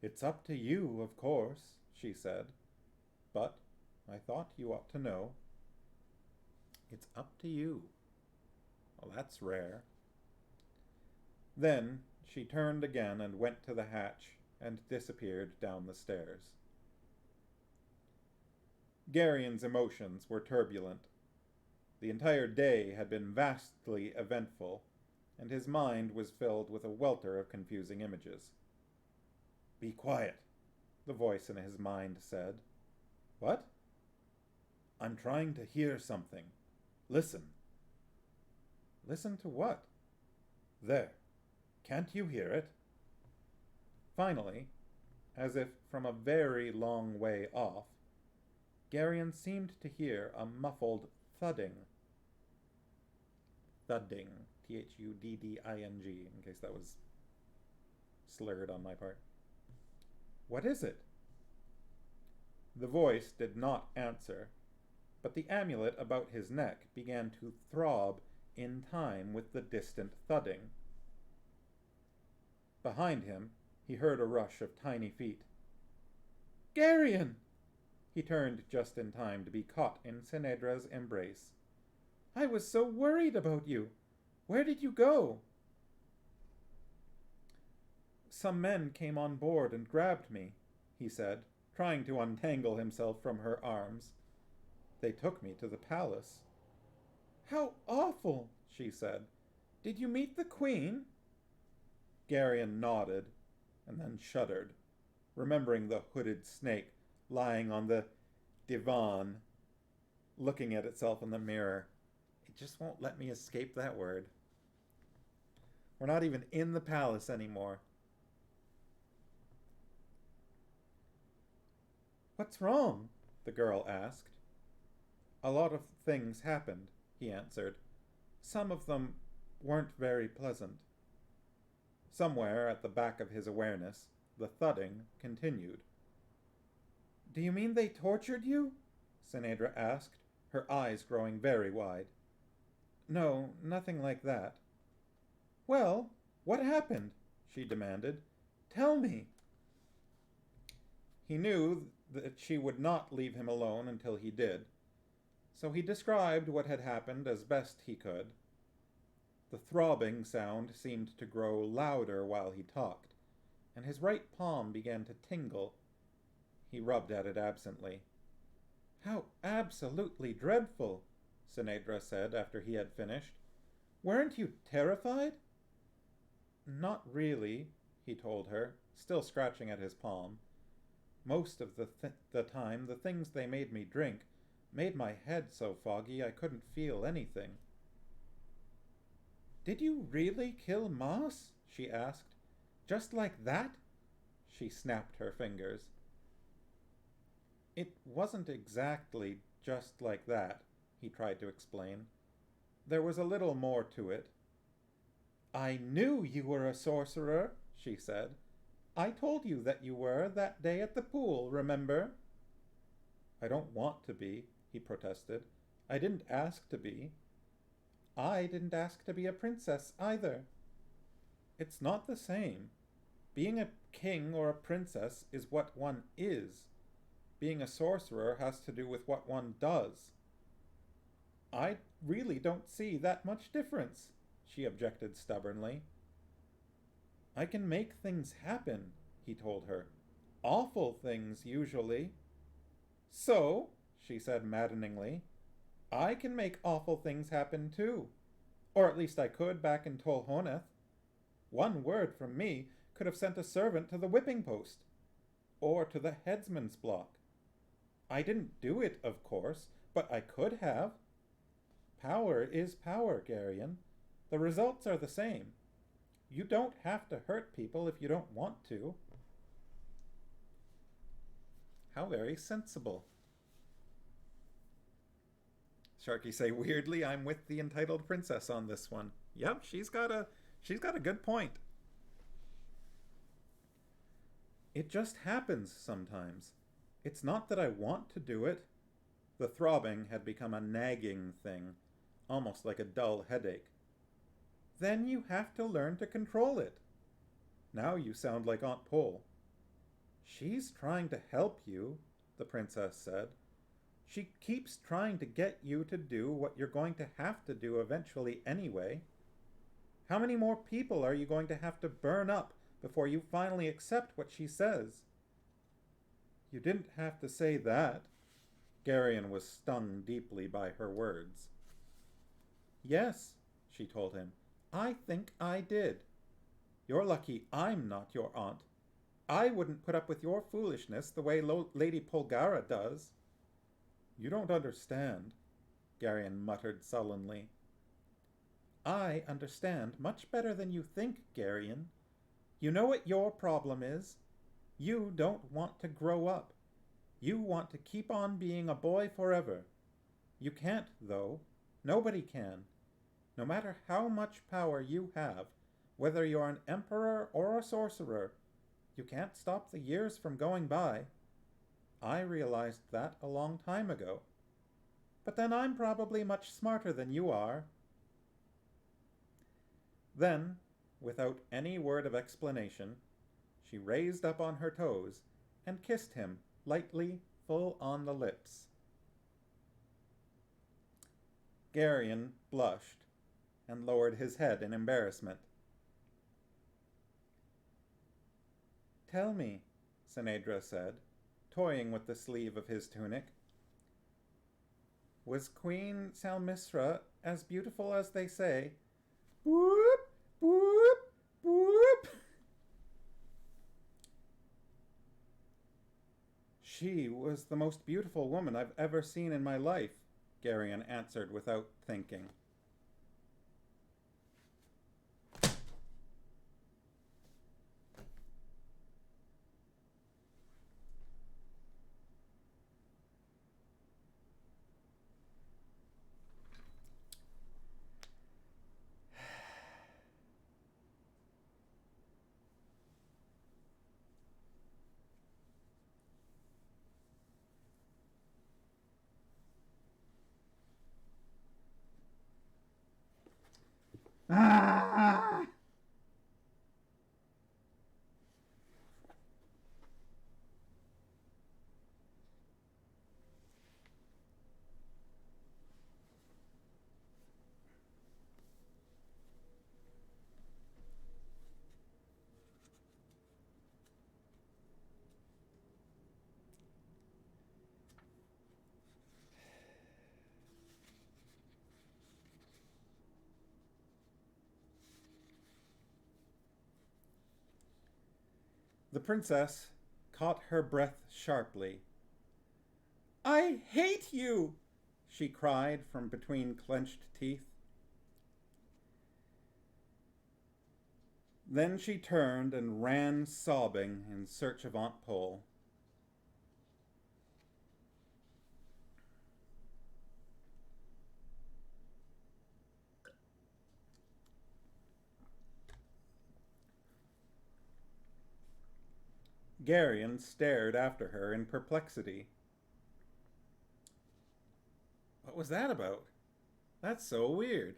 It's up to you, of course, she said. But I thought you ought to know. It's up to you. Well, that's rare. Then she turned again and went to the hatch and disappeared down the stairs. Garion's emotions were turbulent. The entire day had been vastly eventful, and his mind was filled with a welter of confusing images. Be quiet, the voice in his mind said. What? I'm trying to hear something. Listen. Listen to what? There. Can't you hear it? Finally, as if from a very long way off, Garion seemed to hear a muffled thudding. Thudding. Thudding, in case that was slurred on my part. What is it? The voice did not answer, but the amulet about his neck began to throb in time with the distant thudding. Behind him, he heard a rush of tiny feet. Garion! He turned just in time to be caught in Sinedra's embrace. I was so worried about you. Where did you go? Some men came on board and grabbed me, he said, trying to untangle himself from her arms. They took me to the palace. How awful, she said. Did you meet the Queen? Garion nodded, and then shuddered, remembering the hooded snake lying on the divan, looking at itself in the mirror. It just won't let me escape that word. We're not even in the palace anymore. What's wrong? The girl asked. A lot of things happened, he answered. Some of them weren't very pleasant. Somewhere at the back of his awareness, the thudding continued. Do you mean they tortured you? Sinedra asked, her eyes growing very wide. No, nothing like that. Well, what happened? She demanded. Tell me. He knew that she would not leave him alone until he did, so he described what had happened as best he could. The throbbing sound seemed to grow louder while he talked, and his right palm began to tingle. He rubbed at it absently. How absolutely dreadful, Sinedra said after he had finished. Weren't you terrified? Not really, he told her, still scratching at his palm. Most of the time, the things they made me drink made my head so foggy I couldn't feel anything. Did you really kill Moss? She asked. Just like that? She snapped her fingers. It wasn't exactly just like that, he tried to explain. There was a little more to it. I knew you were a sorcerer, she said. I told you that you were that day at the pool, remember? I don't want to be, he protested. I didn't ask to be. I didn't ask to be a princess either. It's not the same. Being a king or a princess is what one is. Being a sorcerer has to do with what one does. I really don't see that much difference, she objected stubbornly. I can make things happen, he told her. Awful things, usually. So, she said maddeningly, I can make awful things happen too. Or at least I could back in Tolhoneth. One word from me could have sent a servant to the whipping post. Or to the headsman's block. I didn't do it, of course, but I could have. Power is power, Garion. The results are the same. You don't have to hurt people if you don't want to. How very sensible. Sharky say weirdly, I'm with the entitled princess on this one. Yep, she's got a good point. It just happens sometimes. It's not that I want to do it. The throbbing had become a nagging thing, almost like a dull headache. Then you have to learn to control it. Now you sound like Aunt Pole. She's trying to help you, the princess said. She keeps trying to get you to do what you're going to have to do eventually anyway. How many more people are you going to have to burn up before you finally accept what she says? You didn't have to say that. Garion was stung deeply by her words. Yes, she told him. I think I did. You're lucky I'm not your aunt. I wouldn't put up with your foolishness the way Lady Polgara does. You don't understand, Garion muttered sullenly. I understand much better than you think, Garion. You know what your problem is? You don't want to grow up. You want to keep on being a boy forever. You can't, though. Nobody can. No matter how much power you have, whether you're an emperor or a sorcerer, you can't stop the years from going by. I realized that a long time ago. But then I'm probably much smarter than you are. Then, without any word of explanation, she raised up on her toes and kissed him lightly, full on the lips. Garion blushed and lowered his head in embarrassment. Tell me, Sinedra said, toying with the sleeve of his tunic. Was Queen Salmisra as beautiful as they say? Boop, boop, boop. She was the most beautiful woman I've ever seen in my life, Garion answered without thinking. Ah! The princess caught her breath sharply. I hate you, she cried from between clenched teeth. Then she turned and ran sobbing in search of Aunt Pole. Garion stared after her in perplexity. What was that about? That's so weird.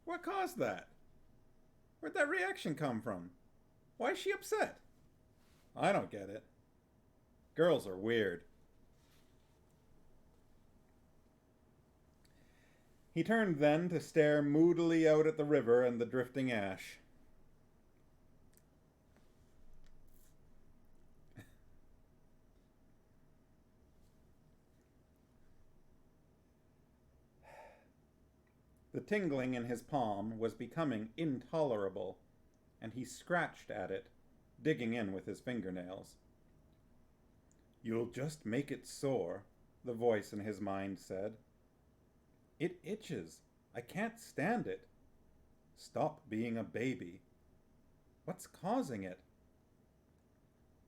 What caused that? Where'd that reaction come from? Why is she upset? I don't get it. Girls are weird. He turned then to stare moodily out at the river and the drifting ash. The tingling in his palm was becoming intolerable, and he scratched at it, digging in with his fingernails. You'll just make it sore, the voice in his mind said. It itches. I can't stand it. Stop being a baby. What's causing it?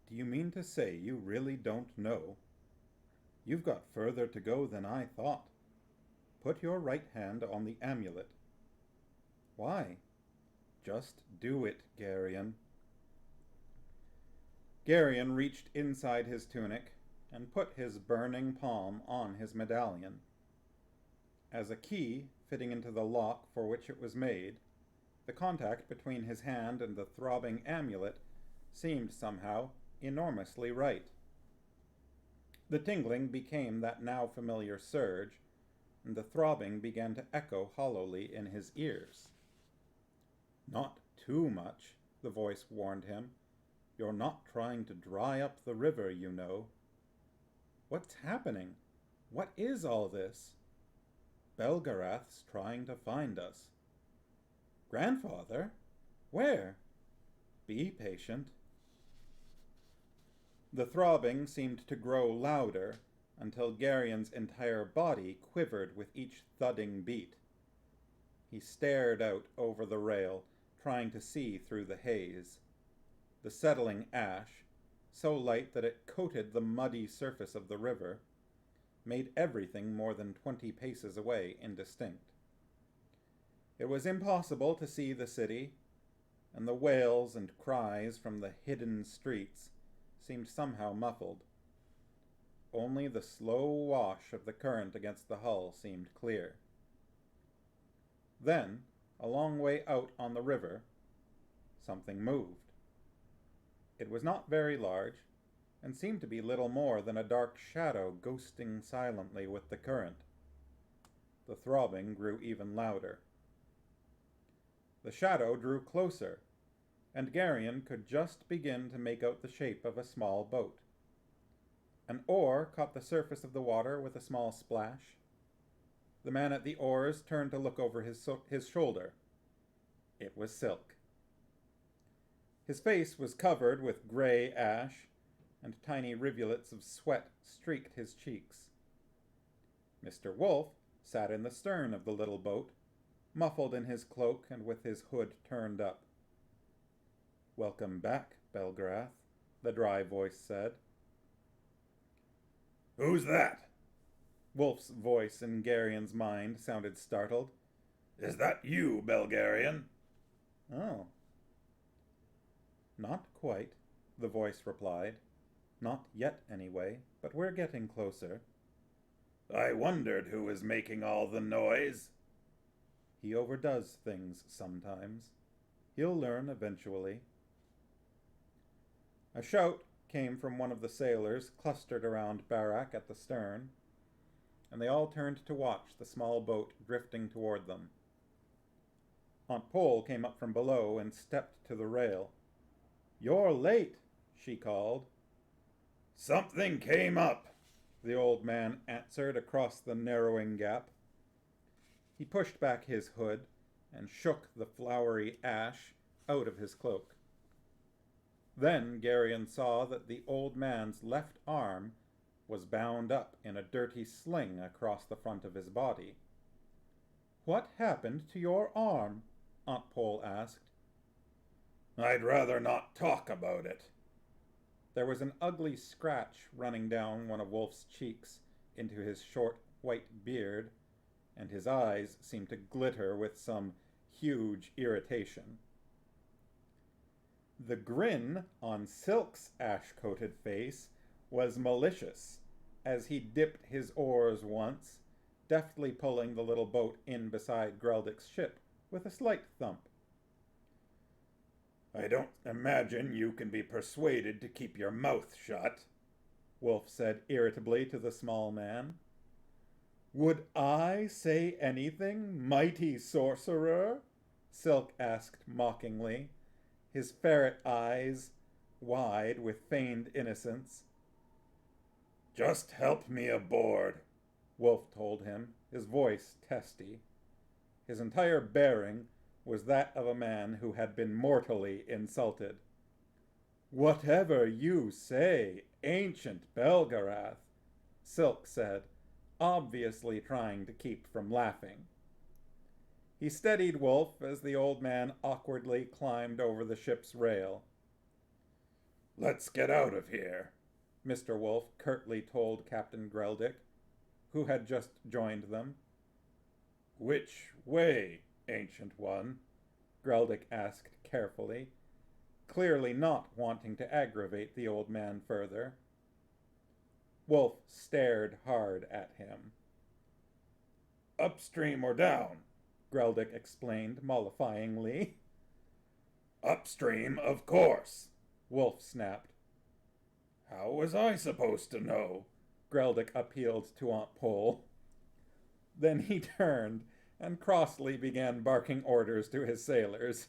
Do you mean to say you really don't know? You've got further to go than I thought. put your right hand on the amulet. Why? Just do it, Garion. Garion reached inside his tunic and put his burning palm on his medallion. As a key fitting into the lock for which it was made, the contact between his hand and the throbbing amulet seemed somehow enormously right. The tingling became that now familiar surge, and the throbbing began to echo hollowly in his ears. Not too much, the voice warned him. You're not trying to dry up the river, you know. What's happening? What is all this? Belgarath's trying to find us. Grandfather? Where? Be patient. The throbbing seemed to grow louder until Garion's entire body quivered with each thudding beat. He stared out over the rail, trying to see through the haze. The settling ash, so light that it coated the muddy surface of the river, made everything more than 20 paces away indistinct. It was impossible to see the city, and the wails and cries from the hidden streets seemed somehow muffled. Only the slow wash of the current against the hull seemed clear. Then, a long way out on the river, something moved. It was not very large, and seemed to be little more than a dark shadow ghosting silently with the current. The throbbing grew even louder. The shadow drew closer, and Garion could just begin to make out the shape of a small boat. An oar caught the surface of the water with a small splash. The man at the oars turned to look over his shoulder. It was Silk. His face was covered with gray ash, and tiny rivulets of sweat streaked his cheeks. Mr. Wolf sat in the stern of the little boat, muffled in his cloak and with his hood turned up. "Welcome back, Belgarath," the dry voice said. Who's that? Wolf's voice in Garion's mind sounded startled. Is that you, Belgarion? Oh. Not quite, the voice replied. Not yet, anyway, but we're getting closer. I wondered who was making all the noise. He overdoes things sometimes. He'll learn eventually. A shout came from one of the sailors clustered around Barak at the stern, and they all turned to watch the small boat drifting toward them. Aunt Pole came up from below and stepped to the rail. "You're late," she called. Something came up, the old man answered across the narrowing gap. He pushed back his hood and shook the floury ash out of his cloak. Then Garion saw that the old man's left arm was bound up in a dirty sling across the front of his body. "What happened to your arm?" Aunt Pole asked. I'd rather not talk about it. There was an ugly scratch running down one of Wolf's cheeks into his short white beard, and his eyes seemed to glitter with some huge irritation. The grin on Silk's ash-coated face was malicious as he dipped his oars once, deftly pulling the little boat in beside Greldick's ship with a slight thump. I don't imagine you can be persuaded to keep your mouth shut, Wolf said irritably to the small man. "Would I say anything, mighty sorcerer?" Silk asked mockingly, his ferret eyes wide with feigned innocence. Just help me aboard, Wolf told him, his voice testy. His entire bearing was that of a man who had been mortally insulted. "Whatever you say, ancient Belgarath," Silk said, obviously trying to keep from laughing. He steadied Wolf as the old man awkwardly climbed over the ship's rail. Let's get out of here, Mr. Wolf curtly told Captain Greldick, who had just joined them. Which way, Ancient One? Greldick asked carefully, clearly not wanting to aggravate the old man further. Wolf stared hard at him. Upstream or down? Greldick explained mollifyingly. Upstream, of course, Wolf snapped. How was I supposed to know? Greldick appealed to Aunt Pole. Then he turned and crossly began barking orders to his sailors.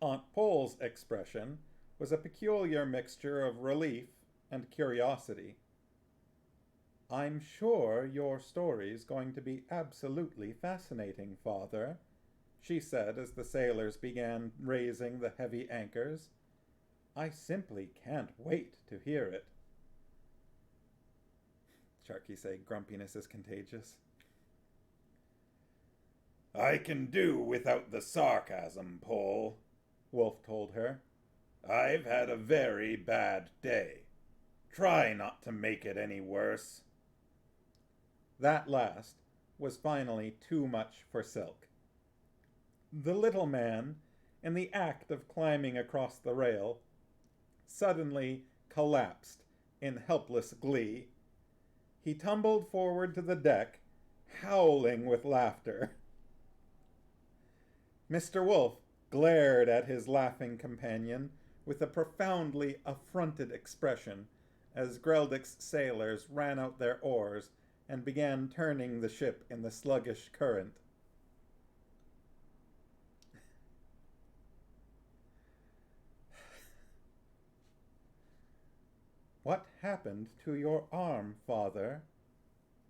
Aunt Pole's expression was a peculiar mixture of relief and curiosity. I'm sure your story's going to be absolutely fascinating, Father, she said as the sailors began raising the heavy anchors. I simply can't wait to hear it. Sharky say grumpiness is contagious. I can do without the sarcasm, Pole, Wolf told her. I've had a very bad day. Try not to make it any worse. That last was finally too much for Silk. The little man, in the act of climbing across the rail, suddenly collapsed in helpless glee. He tumbled forward to the deck, howling with laughter. Mr. Wolf glared at his laughing companion with a profoundly affronted expression as Greldick's sailors ran out their oars and began turning the ship in the sluggish current. What happened to your arm, Father?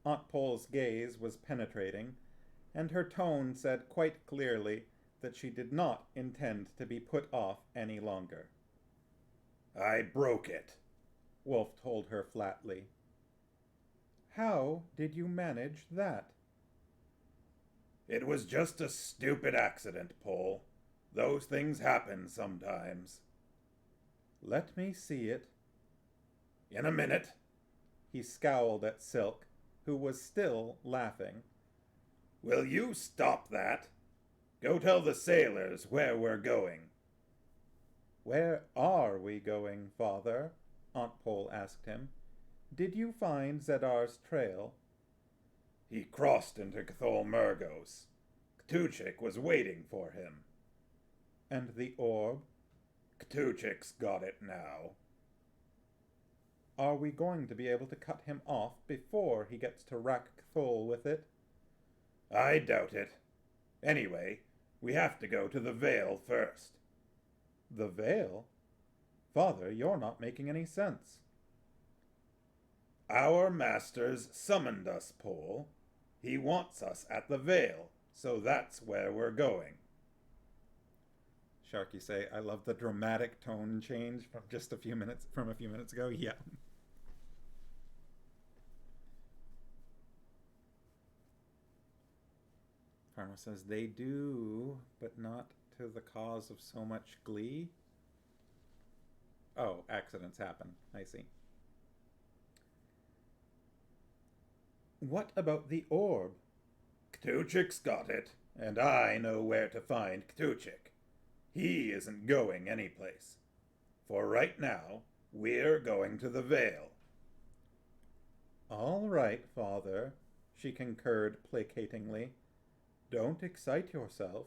Aunt Pole's gaze was penetrating, and her tone said quite clearly that she did not intend to be put off any longer. I broke it, Wolf told her flatly. How did you manage that? It was just a stupid accident, Pole. Those things happen sometimes. Let me see it. In a minute. He scowled at Silk, who was still laughing. Will you stop that? Go tell the sailors where we're going. Where are we going, Father? Aunt Pole asked him. Did you find Zedar's trail? He crossed into Cthul Murgos. Ktuchik was waiting for him. And the orb? Ktuchik's got it now. Are we going to be able to cut him off before he gets to rack Cthul with it? I doubt it. Anyway, we have to go to the Vale first. The Vale? Father, you're not making any sense. Our masters summoned us, Pole. He wants us at the Vale, so that's where we're going. Sharky say, I love the dramatic tone change from a few minutes ago. Yeah. Karma says, they do, but not to the cause of so much glee. Oh, accidents happen. I see. What about the orb? Ktuchik's got it, and I know where to find Ktuchik. He isn't going anyplace. For right now, we're going to the Vale. All right, Father, she concurred placatingly. Don't excite yourself.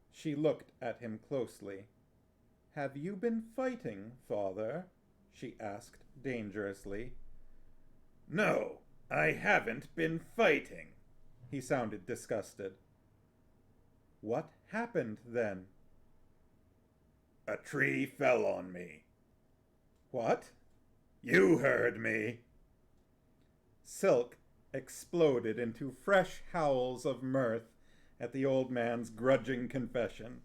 She looked at him closely. Have you been fighting, Father? She asked dangerously. No, I haven't been fighting. He sounded disgusted. What happened then? A tree fell on me. What? You heard me. Silk exploded into fresh howls of mirth at the old man's grudging confession.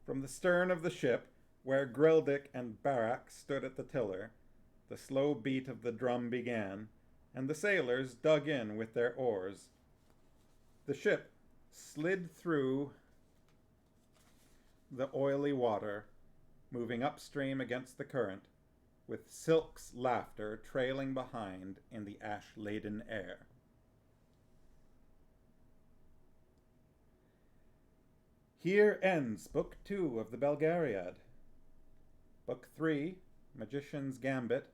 From the stern of the ship, where Greldick and Barak stood at the tiller, the slow beat of the drum began, and the sailors dug in with their oars. The ship slid through the oily water, moving upstream against the current, with Silk's laughter trailing behind in the ash-laden air. Here ends Book 2 of the Belgariad. Book 3, Magician's Gambit,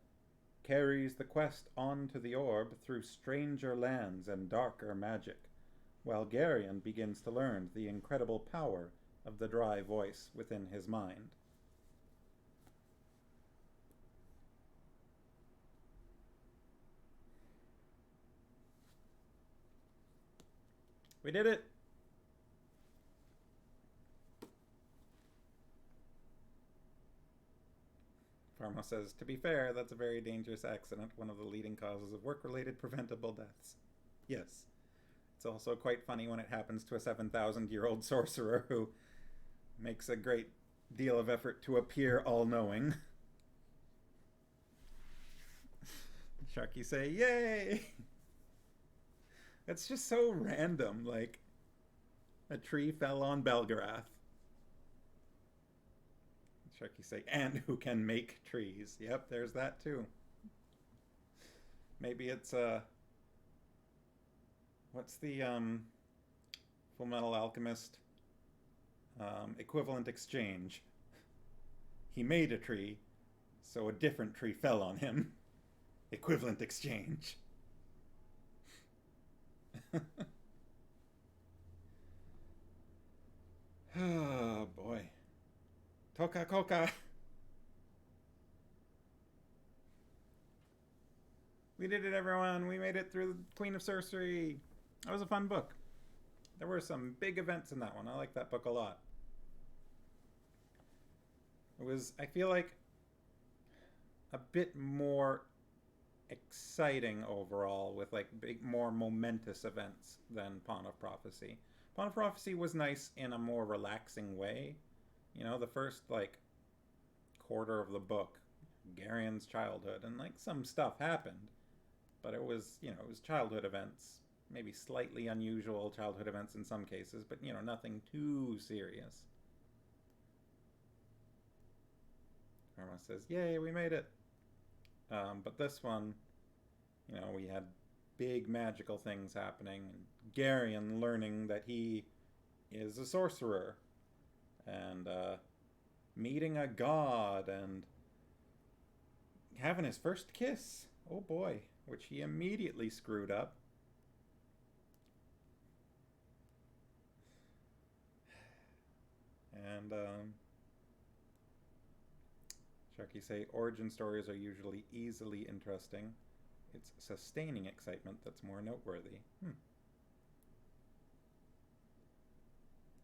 carries the quest on to the orb through stranger lands and darker magic, while Garion begins to learn the incredible power of the dry voice within his mind. We did it! Pharma says, to be fair, that's a very dangerous accident, one of the leading causes of work-related preventable deaths. Yes. It's also quite funny when it happens to a 7,000-year-old sorcerer who makes a great deal of effort to appear all-knowing. Sharky say, yay! It's just so random, like, a tree fell on Belgarath. Sharky say, and who can make trees. Yep, there's that too. Maybe it's, what's the, Full Metal Alchemist equivalent exchange? He made a tree, so a different tree fell on him. Equivalent exchange. Oh, boy. Toka Koka. We did it, everyone. We made it through Queen of Sorcery. That was a fun book. There were some big events in that one. I like that book a lot. It was, I feel like, a bit more exciting overall with like big, more momentous events than Pawn of Prophecy. Pawn of Prophecy was nice in a more relaxing way. You know, the first like quarter of the book, Garion's childhood, and like some stuff happened, but it was, you know, it was childhood events, maybe slightly unusual childhood events in some cases, but you know, nothing too serious. Karma says, yay, we made it. But this one, you know, we had big magical things happening, and Garion learning that he is a sorcerer, and meeting a god, and having his first kiss. Oh boy, which he immediately screwed up. And Sharky say, origin stories are usually easily interesting. It's sustaining excitement that's more noteworthy.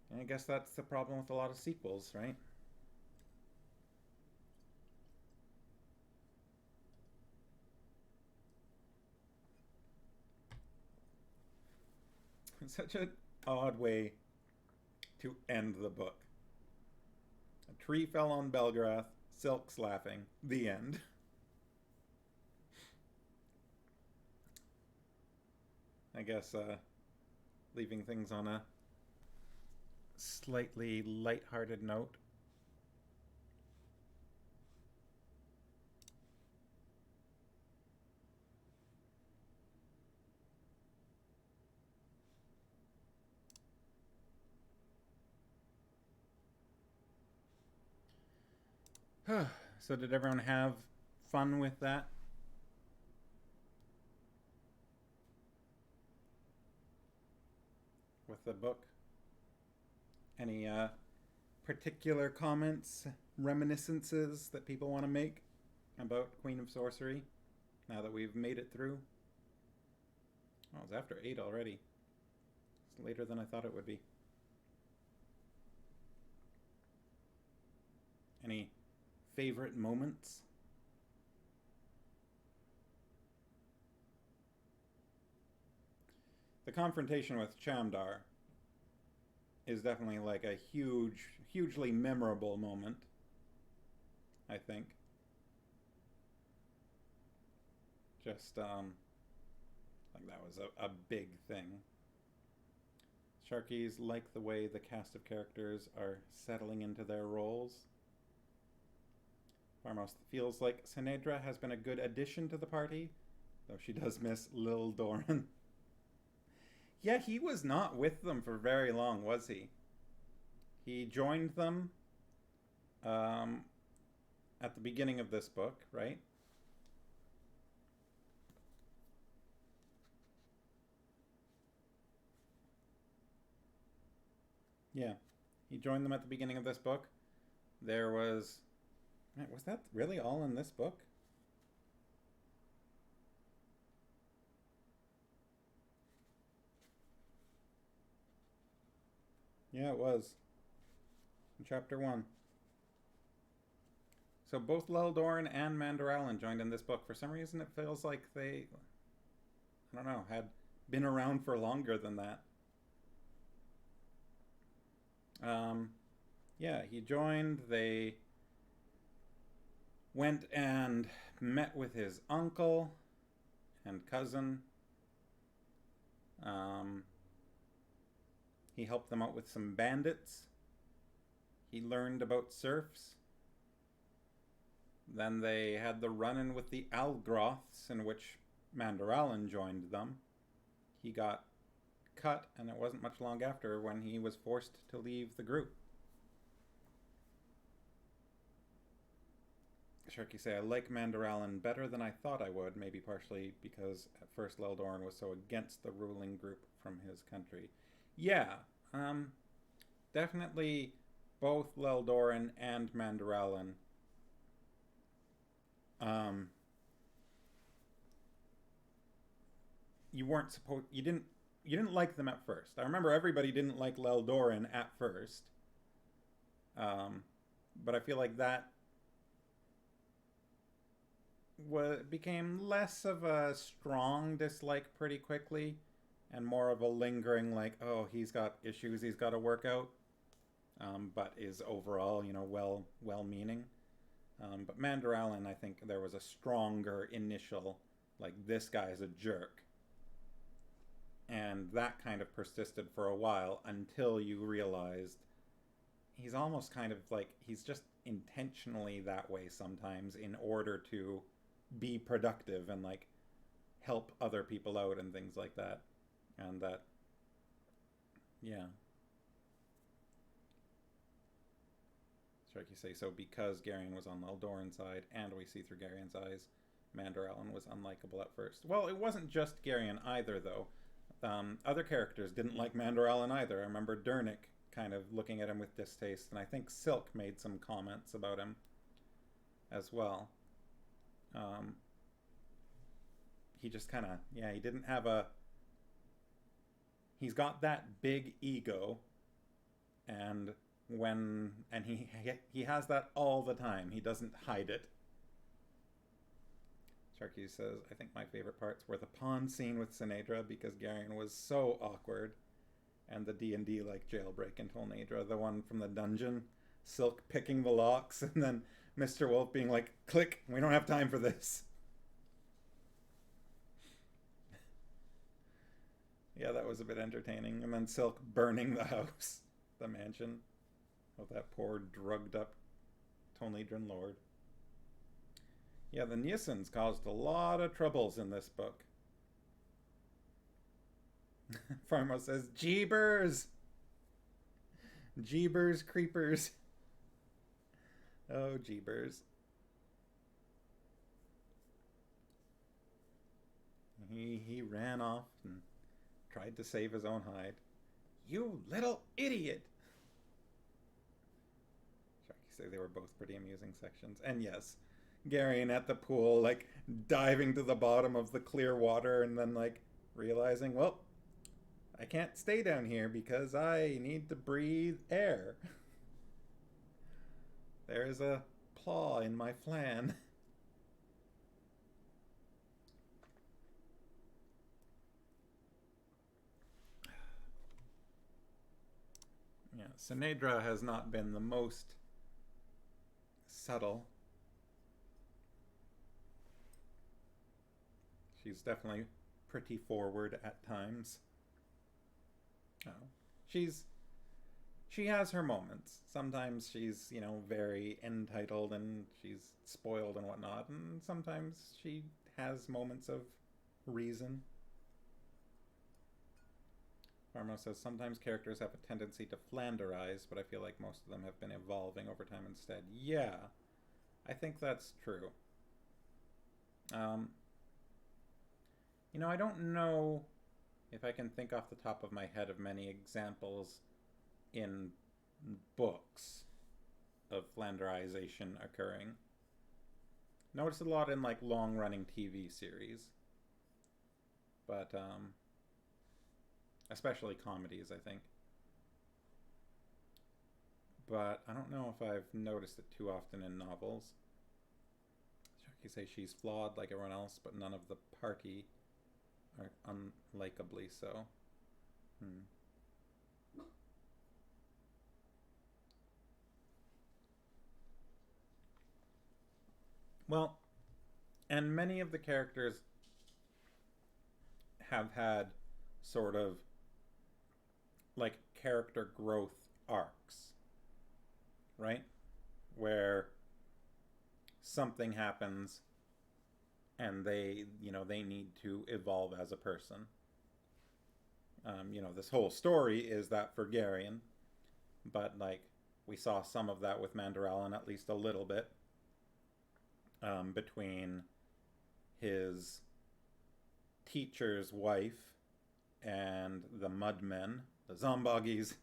And I guess that's the problem with a lot of sequels, right? It's such an odd way to end the book. A tree fell on Belgarath, Silk's laughing, the end. I guess leaving things on a slightly light-hearted note. So did everyone have fun with that? With the book? Any particular comments, reminiscences that people want to make about Queen of Sorcery now that we've made it through? Oh, it's after 8 already. It's later than I thought it would be. Any favorite moments? The confrontation with Chamdar is definitely like a hugely memorable moment, I think. Just, like that was a big thing. Sharkies like the way the cast of characters are settling into their roles. Farmos feels like Sinedra has been a good addition to the party, though she does miss Lil Doran. Yeah, he was not with them for very long, was he? He joined them um, at the beginning of this book, right? Yeah. He joined them at the beginning of this book. There was. Was that really all in this book? Yeah, it was. In chapter 1. So both Leldorn and Mandoralin joined in this book. For some reason, it feels like they, I don't know, had been around for longer than that. Um, yeah, he joined. They went and met with his uncle and cousin. Um, he helped them out with some bandits. He learned about serfs. Then they had the run-in with the Algroths, in which Mandoralin joined them. He got cut, and it wasn't much long after when he was forced to leave the group. Sharky say, I like Mandoralin better than I thought I would, maybe partially because at first Leldorn was so against the ruling group from his country. Yeah, definitely both Leldorin and Mandoralin. You didn't like them at first. I remember everybody didn't like Leldorin at first. But I feel like that became less of a strong dislike pretty quickly and more of a lingering, like, oh, he's got issues he's got to work out, but is overall, well meaning. But Mandoralin, I think there was a stronger initial, like, this guy's a jerk. And that kind of persisted for a while until you realized he's almost kind of like, he's just intentionally that way sometimes in order to be productive and, like, help other people out and things like that. And that, yeah. Strike you say, so because Garion was on Leldorin's side, and we see through Garion's eyes, Mandoralin was unlikable at first. Well, it wasn't just Garion either, though. Other characters didn't like Mandoralin either. I remember Dernick kind of looking at him with distaste, and I think Silk made some comments about him as well. He just kind of, yeah, he didn't have a, he's got that big ego, and he has that all the time. He doesn't hide it. Sharky says, I think my favorite parts were the pond scene with Sinedra because Garion was so awkward, and the D&D like jailbreak in Tolnedra, the one from the dungeon, Silk picking the locks, and then Mr. Wolf being like, click, we don't have time for this. Yeah, that was a bit entertaining. And then Silk burning the house, the mansion of that poor drugged up Tolnedran lord. Yeah, the Niesens caused a lot of troubles in this book. Farmo says, Jeebers! Jeebers creepers. Oh, Jeebers. He ran off and tried to save his own hide. You little idiot! Sharky say they were both pretty amusing sections. And yes, Garion at the pool, like, diving to the bottom of the clear water and then, like, realizing, well, I can't stay down here because I need to breathe air. There's a claw in my flan. Yeah, Sinedra has not been the most subtle. She's definitely pretty forward at times. Oh, she has her moments. Sometimes she's, very entitled and she's spoiled and whatnot, and sometimes she has moments of reason. Farmo says, sometimes characters have a tendency to Flanderize, but I feel like most of them have been evolving over time instead. Yeah, I think that's true. I don't know if I can think off the top of my head of many examples in books of Flanderization occurring. Notice a lot in like long-running TV series, but especially comedies, I think. But I don't know if I've noticed it too often in novels. You say she's flawed like everyone else, but none of the party are unlikably so. Well, and many of the characters have had sort of like character growth arcs, right? Where something happens and they need to evolve as a person. This whole story is that for Garion, but like we saw some of that with Mandoralin, at least a little bit, between his teacher's wife and the Mudmen, the Zomboggies.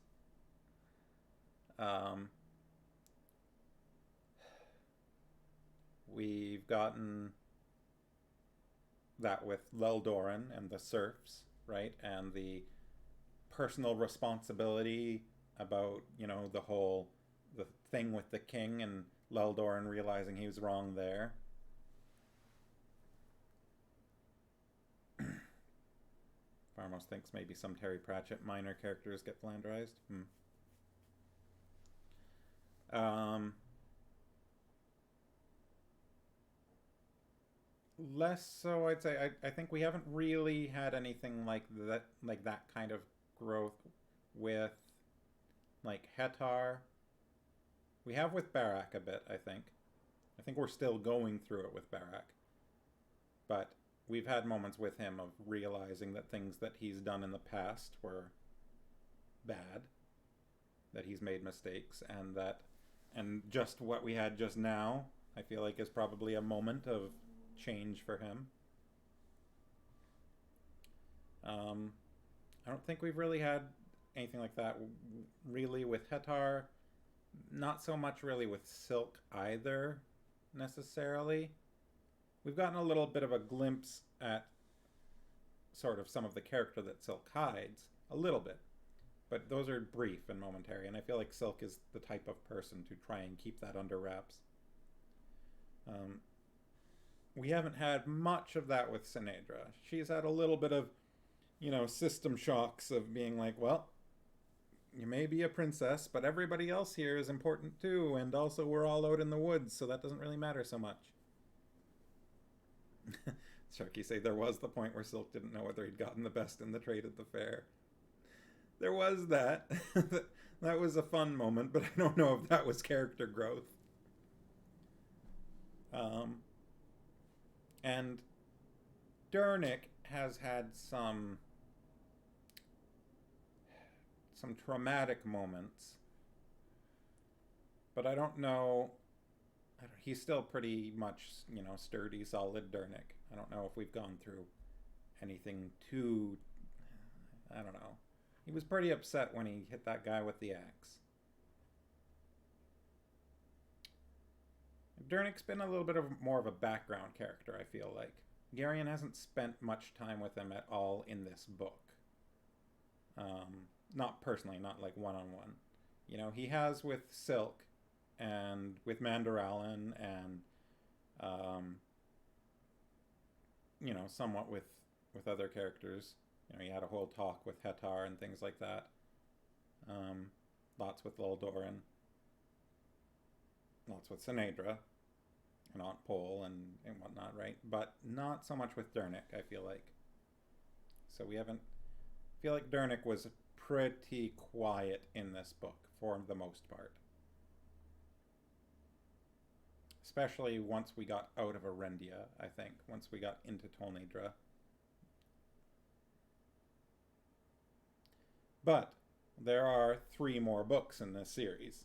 We've gotten that with Leldoran and the serfs, right? And the personal responsibility about, the thing with the king and Leldoran realizing he was wrong there. Farmos thinks maybe some Terry Pratchett minor characters get Flanderized. Less so, I'd say. I think we haven't really had anything like that kind of growth with like Hetar. We have with Barak a bit, I think. I think we're still going through it with Barak. But we've had moments with him of realizing that things that he's done in the past were bad, that he's made mistakes, and just what we had just now, I feel like is probably a moment of change for him. I don't think we've really had anything like that really with Hetar. Not so much really with Silk either, necessarily. We've gotten a little bit of a glimpse at sort of some of the character that Silk hides, a little bit. But those are brief and momentary, and I feel like Silk is the type of person to try and keep that under wraps. We haven't had much of that with Sinedra. She's had a little bit of, system shocks of being like, well, you may be a princess, but everybody else here is important too, and also we're all out in the woods, so that doesn't really matter so much. Sharky say there was the point where Silk didn't know whether he'd gotten the best in the trade at the fair. There was that. That was a fun moment, but I don't know if that was character growth. And Dernick has had some traumatic moments, but I don't know. He's still pretty much, sturdy, solid Dernick. I don't know if we've gone through anything too. I don't know. He was pretty upset when he hit that guy with the axe. Dernick's been a little bit more of a background character, I feel like. Garion hasn't spent much time with him at all in this book. Not personally, not like one-on-one. He has with Silk and with Mandoralin and, somewhat with other characters. He had a whole talk with Hetar and things like that. Lots with Loldoran. Lots with Sinedra and Aunt Pole and whatnot, right? But not so much with Dernick, I feel like. So we haven't... I feel like Dernick was pretty quiet in this book for the most part. Especially once we got out of Arendia, I think. Once we got into Tolnedra. But there are 3 more books in this series.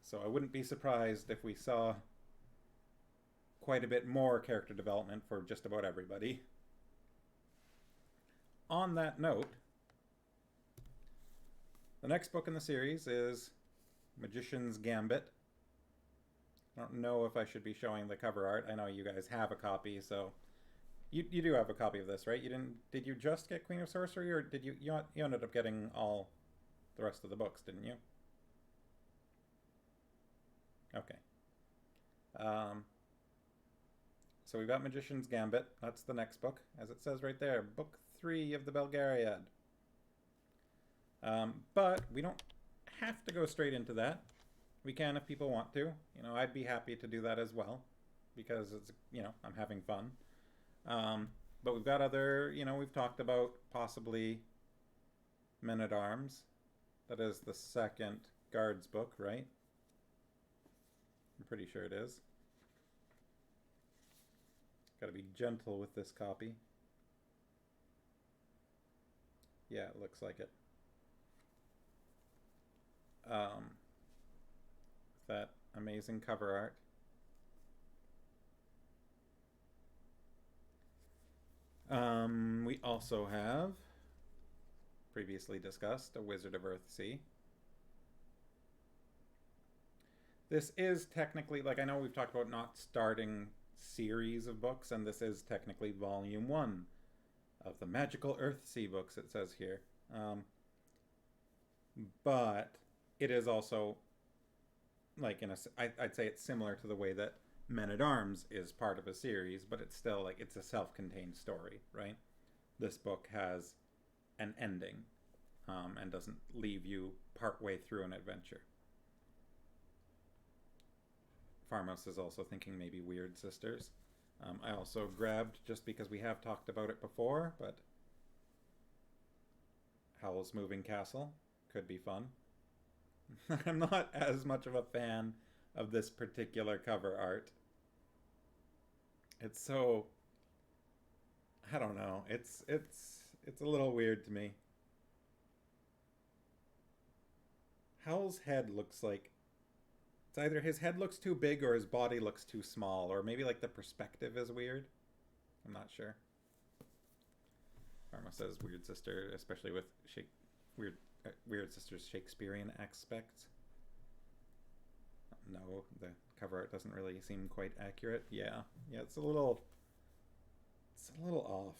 So I wouldn't be surprised if we saw quite a bit more character development for just about everybody. On that note, the next book in the series is Magician's Gambit. I don't know if I should be showing the cover art. I know you guys have a copy, so you do have a copy of this, right? You didn't? Did you just get Queen of Sorcery, or did you ended up getting all the rest of the books, didn't you? Okay. So we've got Magician's Gambit. That's the next book, as it says right there. Book 3 of the Belgariad. But we don't have to go straight into that. We can if people want to. I'd be happy to do that as well, because it's, I'm having fun. But we've got other, we've talked about possibly Men-at-Arms. That is the second Guards book, right? I'm pretty sure it is. Gotta be gentle with this copy. Yeah, it looks like it. That amazing cover art. We also have, previously discussed, A Wizard of Earthsea. This is technically, I know we've talked about not starting series of books, and this is technically volume 1 of the Magical Earthsea books, it says here. But it is also, I'd say it's similar to the way that Men-at-Arms is part of a series, but it's still, it's a self-contained story, right? This book has an ending, and doesn't leave you partway through an adventure. Farmos is also thinking maybe Weird Sisters. I also grabbed, just because we have talked about it before, but Howl's Moving Castle could be fun. I'm not as much of a fan of this particular cover art. It's so, I don't know. It's a little weird to me. Howl's head looks like, it's either his head looks too big or his body looks too small, or maybe the perspective is weird. I'm not sure. Pharma says Weird Sister, especially with Weird Sister's Shakespearean aspects. No, the cover art doesn't really seem quite accurate. Yeah, it's a little off.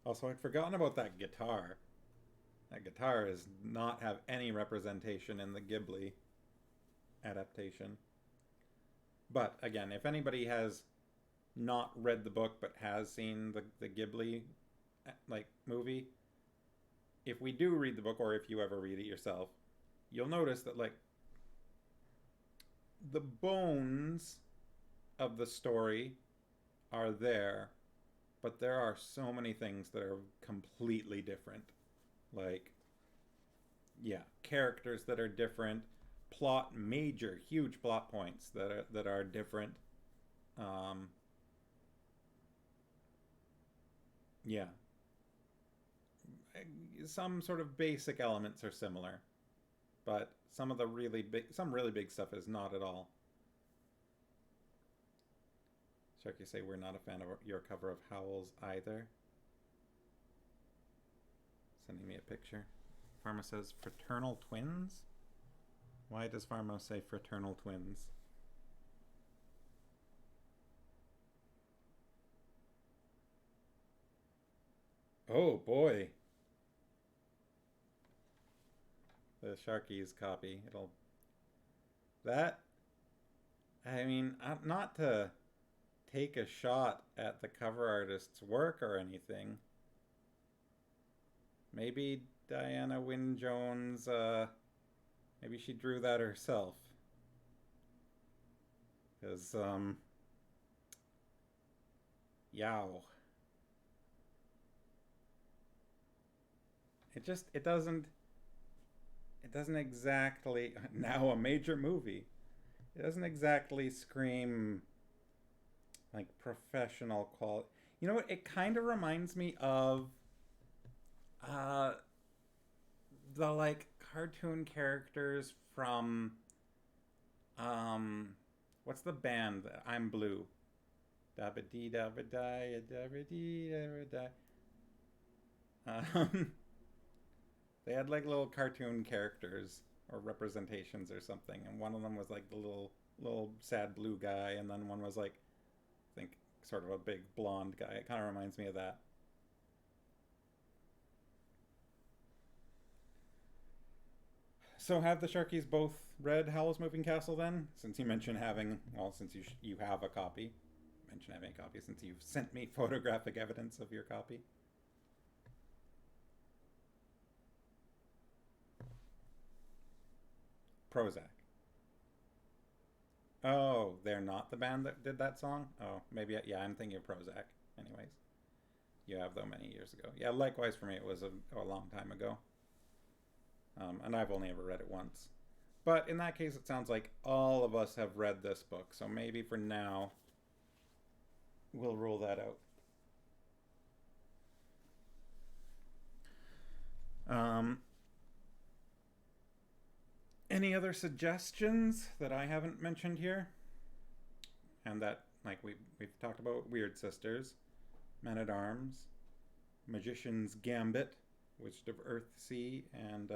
Also, I'd forgotten about that guitar. That guitar does not have any representation in the Ghibli adaptation. But again, if anybody has not read the book but has seen the Ghibli movie, if we do read the book, or if you ever read it yourself, you'll notice that the bones of the story are there, but there are so many things that are completely different. Characters that are different, major, huge plot points that are different. Some sort of basic elements are similar, but some really big stuff is not at all. Sharky say we're not a fan of your cover of Howl's either. Sending me a picture. Pharma says fraternal twins? Why does Pharma say fraternal twins? Oh boy. The Sharky's copy. Not to take a shot at the cover artist's work or anything. Maybe Diana Wynne Jones, maybe she drew that herself. Because, yow. It doesn't exactly, now a major movie, it doesn't exactly scream like professional quality. You know what? It kind of reminds me of uh, the like cartoon characters from um, what's the band? I'm Blue. Dabba dee dabba die, dabba dee dabba die. Um, they had like little cartoon characters or representations or something, and one of them was like the little sad blue guy, and then one was like I think sort of a big blonde guy. It kind of reminds me of that. So have the Sharkies both read Howl's Moving Castle then? Since you mentioned having, well, since you have a copy, mention having a copy since you've sent me photographic evidence of your copy. Prozac. Oh, they're not the band that did that song? Oh, maybe, yeah, I'm thinking of Prozac. Anyways, you have though many years ago. Yeah, likewise for me, it was a long time ago. And I've only ever read it once. But in that case, it sounds like all of us have read this book. So maybe for now, we'll rule that out. Um, any other suggestions that I haven't mentioned here? And that, like, we've talked about Weird Sisters, Men at Arms, Magician's Gambit, Wizard of Earthsea, and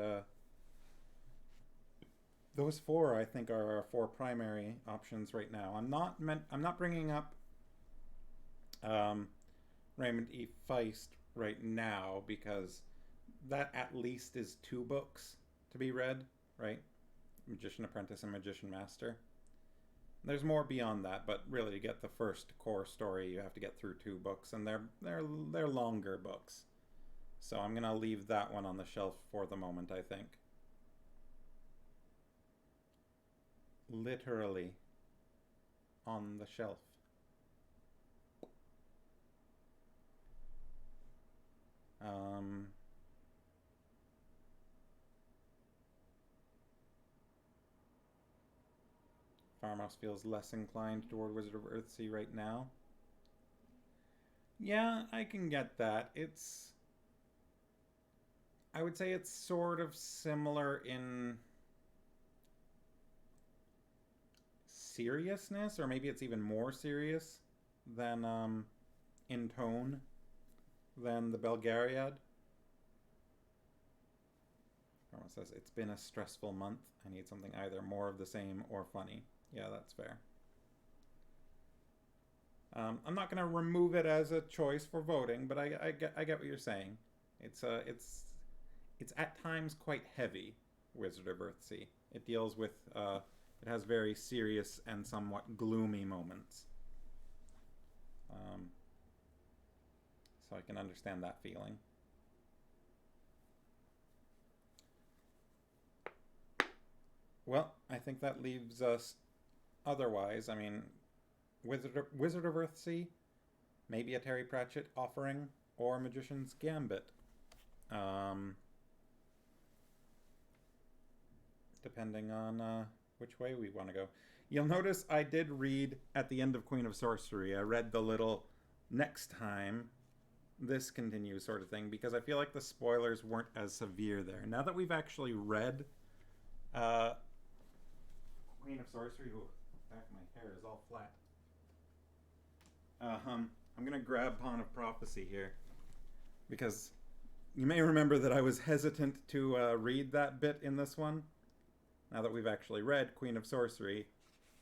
those four I think are our four primary options right now. I'm not bringing up um, Raymond E. Feist right now because that at least is two books to be read, right? Magician Apprentice and Magician Master. There's more beyond that, but really to get the first core story, you have to get through two books, and they're longer books. So I'm gonna leave that one on the shelf for the moment, I think. Literally on the shelf. Um, Farmhouse feels less inclined toward Wizard of Earthsea right now. Yeah, I can get that. I would say it's sort of similar in seriousness, or maybe it's even more serious than in tone than the Belgariad. Carmel says, it's been a stressful month. I need something either more of the same or funny. Yeah, that's fair. I'm not going to remove it as a choice for voting, but I get what you're saying. It's at times quite heavy, Wizard of Earthsea. It deals with it has very serious and somewhat gloomy moments. Um, so I can understand that feeling. Well, I think that leaves us otherwise. I mean, Wizard of Earthsea, maybe a Terry Pratchett offering, or Magician's Gambit. Um, Depending on which way we want to go. You'll notice I did read at the end of Queen of Sorcery. I read the little next time this continues sort of thing because I feel like the spoilers weren't as severe there. Now that we've actually read uh, Queen of Sorcery, ooh, back of my hair is all flat. I'm gonna grab Pawn of Prophecy here because you may remember that I was hesitant to read that bit in this one. Now that we've actually read Queen of Sorcery,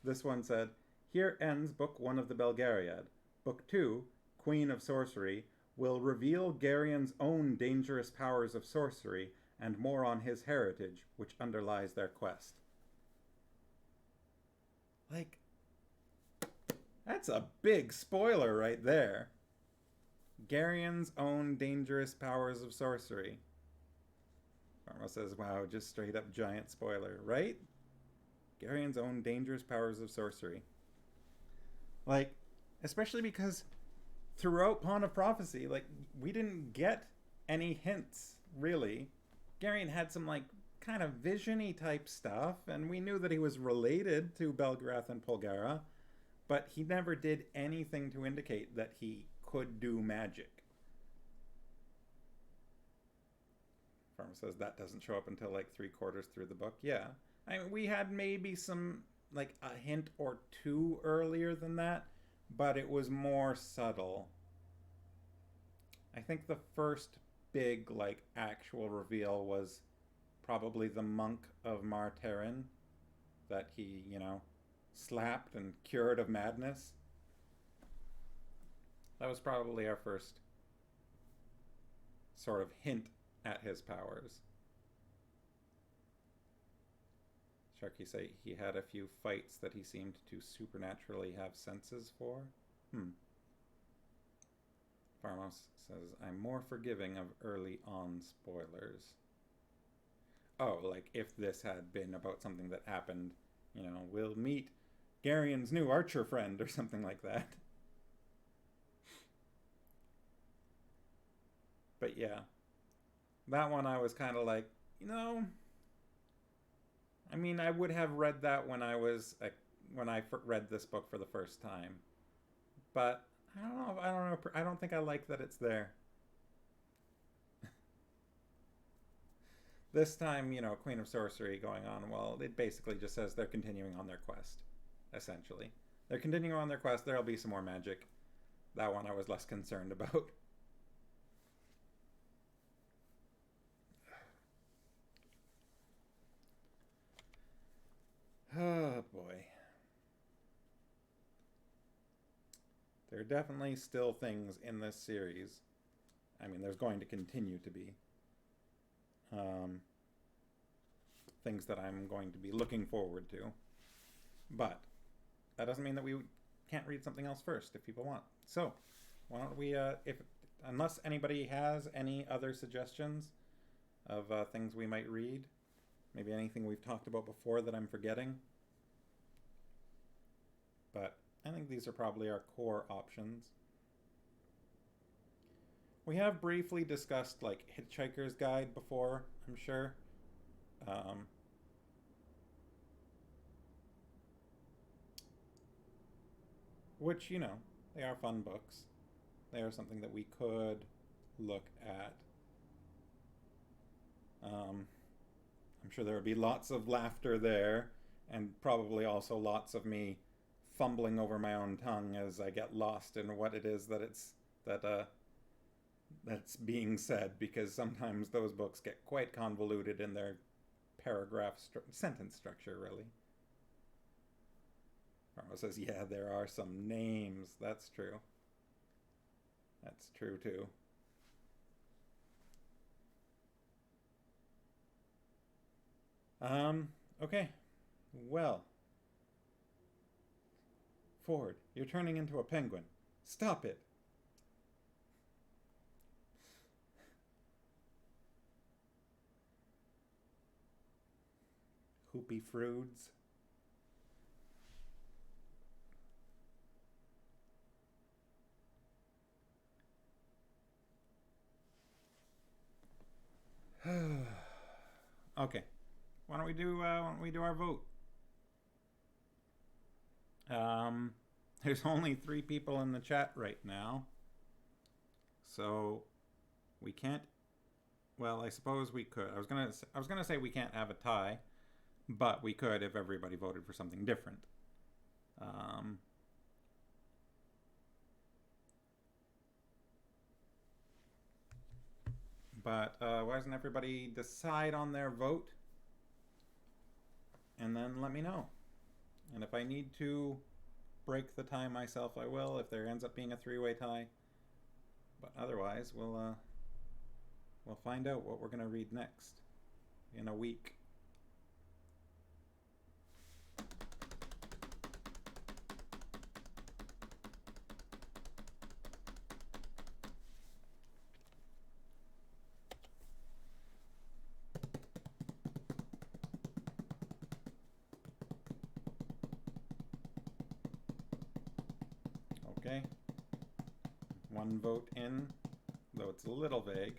this one said, here ends Book 1 of the Belgariad. Book 2, Queen of Sorcery, will reveal Garion's own dangerous powers of sorcery and more on his heritage, which underlies their quest. Like, that's a big spoiler right there. Garion's own dangerous powers of sorcery. Pharma says, wow, just straight up giant spoiler, right? Garion's own dangerous powers of sorcery. Like, especially because throughout Pawn of Prophecy, like, we didn't get any hints, really. Garion had some, like, kind of vision-y type stuff, and we knew that he was related to Belgarath and Polgara, but he never did anything to indicate that he could do magic. Farmer says that doesn't show up until like 3/4 through the book. Yeah. I mean, we had maybe some, like a hint or two earlier than that, but it was more subtle. I think the first big, like, actual reveal was probably the monk of Marterin that he, slapped and cured of madness. That was probably our first sort of hint at his powers. Sharky say he had a few fights that he seemed to supernaturally have senses for. Farmos says, I'm more forgiving of early on spoilers. Oh, like if this had been about something that happened, we'll meet Garion's new archer friend or something like that. But yeah, that one I was kind of like, I mean, I would have read that when I read this book for the first time, but I don't know. I don't think I like that it's there. This time, Queen of Sorcery going on. Well, it basically just says they're continuing on their quest. Essentially, they're continuing on their quest. There'll be some more magic. That one I was less concerned about. Oh boy. There are definitely still things in this series. I mean, there's going to continue to be things that I'm going to be looking forward to. But that doesn't mean that we can't read something else first if people want. So, why don't we, unless anybody has any other suggestions of things we might read, maybe anything we've talked about before that I'm forgetting. But I think these are probably our core options. We have briefly discussed like Hitchhiker's Guide before, I'm sure. Which, they are fun books. They are something that we could look at. I'm sure there would be lots of laughter there, and probably also lots of me fumbling over my own tongue as I get lost in what it is that's being said, because sometimes those books get quite convoluted in their sentence structure, really. Farmo says, yeah, there are some names. That's true. That's true, too. Okay. Well. Ford, you're turning into a penguin. Stop it. Hoopy Froods. Okay. Why don't we do our vote? There's only 3 people in the chat right now. So we can't, well, I suppose we could. I was going to say we can't have a tie, but we could if everybody voted for something different. But why doesn't everybody decide on their vote? And then let me know. And if I need to break the tie myself, I will, if there ends up being a 3-way tie. But otherwise, we'll find out what we're going to read next in a week. Okay. 1 vote in, though it's a little vague.